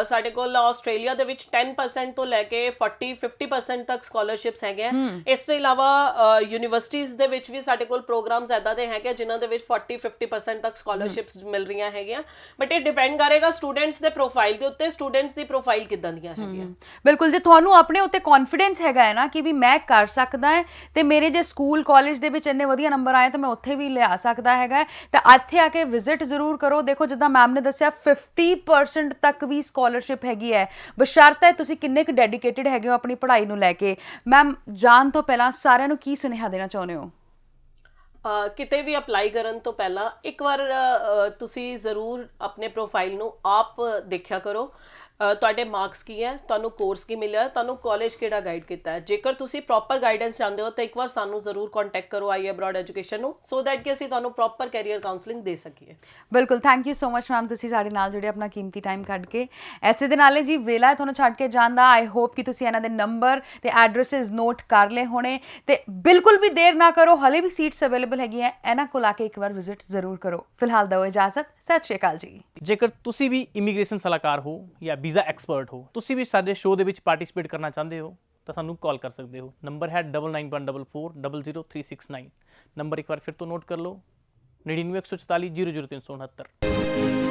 ਸਾਡੇ ਕੋਲ। ਆਸਟ੍ਰੇਲੀਆ ਦੇ ਵਿੱਚ 10% ਤੋਂ ਲੈ ਕੇ 40-50% ਤੱਕ ਸਕਾਲਰਸ਼ਿਪਸ ਹੈਗੇ ਆ। ਇਸ ਤੋਂ ਇਲਾਵਾ ਯੂਨੀਵਰਸਿਟੀਜ਼ ਦੇ ਵਿੱਚ ਵੀ ਸਾਡੇ ਕੋਲ ਪ੍ਰੋਗਰਾਮਸ ਐਦਾਂ ਦੇ ਹੈਗੇ ਜਿਨ੍ਹਾਂ ਦੇ ਵਿੱਚ 40-50% ਤੱਕ ਸਕਾਲਰਸ਼ਿਪਸ ਮਿਲ ਰਹੀਆਂ ਹੈਗੀਆਂ। ਬਟ ਇਹ ਡਿਪੈਂਡ ਕਰੇਗਾ ਸਟੂਡੈਂਟਸ ਦੇ ਪ੍ਰੋਫਾਈਲ ਦੇ ਉੱਤੇ, ਸਟੂਡੈਂਟਸ ਦੀ ਪ੍ਰੋਫਾਈਲ ਕਿੱਦਾਂ ਦੀਆਂ ਹੈਗੀਆਂ। ਬਿਲਕੁਲ, ਜੇ ਤੁਹਾਨੂੰ ਆਪਣੇ ਉੱਤੇ ਕੌਨਫੀਡੈਂਸ ਹੈਗਾ ਹੈ ਨਾ ਕਿ ਵੀ ਮੈਂ ਕਰ ਸਕਦਾ ਹੈ ਤੇ ਮੇਰੇ ਜੇ ਸਕੂਲ ਕਾਲਜ ਦੇ ਵਿੱਚ ਇੰਨੇ ਵਧੀਆ ਨੰਬਰ ਆਏ ਤਾਂ ਮੈਂ ਉੱਥੇ ਵੀ ਲਿਆ ਸਕਦਾ ਹੈਗਾ, ਤਾਂ ਇੱਥੇ ਆ ਕੇ ਵਿਜ਼ਿਟ ਜ਼ਰੂਰ ਕਰੋ। ਦੇਖੋ, ਜਿੱਦਾਂ ਮੈਮ ਨੇ ਦੱਸਿਆ 50% ਤੱਕ ਵੀ ਸਕਾਲਰਸ਼ਿਪ ਹੈਗੀ ਹੈ, ਬਸ਼ਰਤੇ ਤੁਸੀਂ ਕਿੰਨੇ ਕੁ ਡੈਡੀਕੇਟਿਡ ਹੈਗੇ ਹੋ ਆਪਣੀ ਪੜ੍ਹਾਈ ਨੂੰ ਲੈ ਕੇ। ਮੈਮ, ਜਾਣ ਤੋਂ ਪਹਿਲਾਂ ਸਾਰਿਆਂ ਨੂੰ ਕੀ ਸੁਨੇਹਾ ਦੇਣਾ ਚਾਹੁੰਦੇ ਹੋ? ਕਿਤੇ ਵੀ ਅਪਲਾਈ ਕਰਨ ਤੋਂ ਪਹਿਲਾਂ ਇੱਕ ਵਾਰ ਤੁਸੀਂ ਜ਼ਰੂਰ ਆਪਣੇ ਪ੍ਰੋਫਾਈਲ ਨੂੰ ਆਪ ਦੇਖਿਆ ਕਰੋ। ਤੁਹਾਡੇ ਮਾਰਕਸ ਕੀ ਹੈ, ਤੁਹਾਨੂੰ ਕੋਰਸ ਕੀ ਮਿਲਿਆ, ਤੁਹਾਨੂੰ ਕਾਲਜ ਕਿਹੜਾ ਗਾਈਡ ਕੀਤਾ ਹੈ। ਜੇਕਰ ਤੁਸੀਂ ਪ੍ਰੋਪਰ ਗਾਈਡੈਂਸ ਚਾਹੁੰਦੇ ਹੋ ਤਾਂ ਇੱਕ ਵਾਰ ਸਾਨੂੰ ਜ਼ਰੂਰ ਕੰਟੈਕਟ ਕਰੋ ਆਈ ਅਬਰੋਡ ਐਜੂਕੇਸ਼ਨ ਨੂੰ, ਸੋ ਦੈਟ ਕਿ ਅਸੀਂ ਤੁਹਾਨੂੰ ਪ੍ਰੋਪਰ ਕੈਰੀਅਰ ਕਾਉਂਸਲਿੰਗ ਦੇ ਸਕੀਏ। ਬਿਲਕੁਲ, thank you so much ma'am, ਤੁਸੀਂ ਸਾਡੇ ਨਾਲ ਜਿਹੜੇ ਆਪਣਾ ਕੀਮਤੀ ਟਾਈਮ ਕੱਢ ਕੇ। ਐਸੇ ਦੇ ਨਾਲੇ ਜੀ ਵੇਲਾ ਹੈ ਤੁਹਾਨੂੰ ਛੱਡ ਕੇ ਜਾਣ ਦਾ। ਆਈ ਹੋਪ ਕਿ ਤੁਸੀਂ ਇਹਨਾਂ ਦੇ ਨੰਬਰ ਤੇ ਐਡਰੈਸਿਸ ਨੋਟ ਕਰ ਲਏ ਹੋਣੇ, ਤੇ ਬਿਲਕੁਲ ਵੀ ਦੇਰ ਨਾ ਕਰੋ, ਹਲੇ ਵੀ ਸੀਟਸ ਅਵੇਲੇਬਲ ਹੈਗੀਆਂ, ਇਹਨਾਂ ਕੋਲ ਆ ਕੇ ਇੱਕ ਵਾਰ ਵਿਜ਼ਿਟ ਜ਼ਰੂਰ ਕਰੋ। ਫਿਲਹਾਲ ਦਿਓ ਇਜਾਜ਼ਤ, ਸਤਿ ਸ਼੍ਰੀ ਅਕਾਲ ਜੀ। ਜੇਕਰ ਤੁਸੀਂ ਵੀ ਇਮੀਗ੍ਰੇਸ਼ਨ ਸਲਾਹਕਾਰ ਹੋ ਜਾਂ ਵੀਜ਼ਾ ਐਕਸਪਰਟ ਹੋ, ਤੁਸੀਂ ਵੀ ਸਾਡੇ ਸ਼ੋਅ ਦੇ ਵਿੱਚ ਪਾਰਟਿਸਿਪੇਟ ਕਰਨਾ ਚਾਹੁੰਦੇ ਹੋ ਤਾਂ ਸਾਨੂੰ ਕਾਲ ਕਰ ਸਕਦੇ ਹੋ। ਨੰਬਰ ਹੈ 9914400369। ਨੰਬਰ ਇੱਕ ਵਾਰ ਫਿਰ ਤੋਂ ਨੋਟ ਕਰ ਲਓ, 9914400369।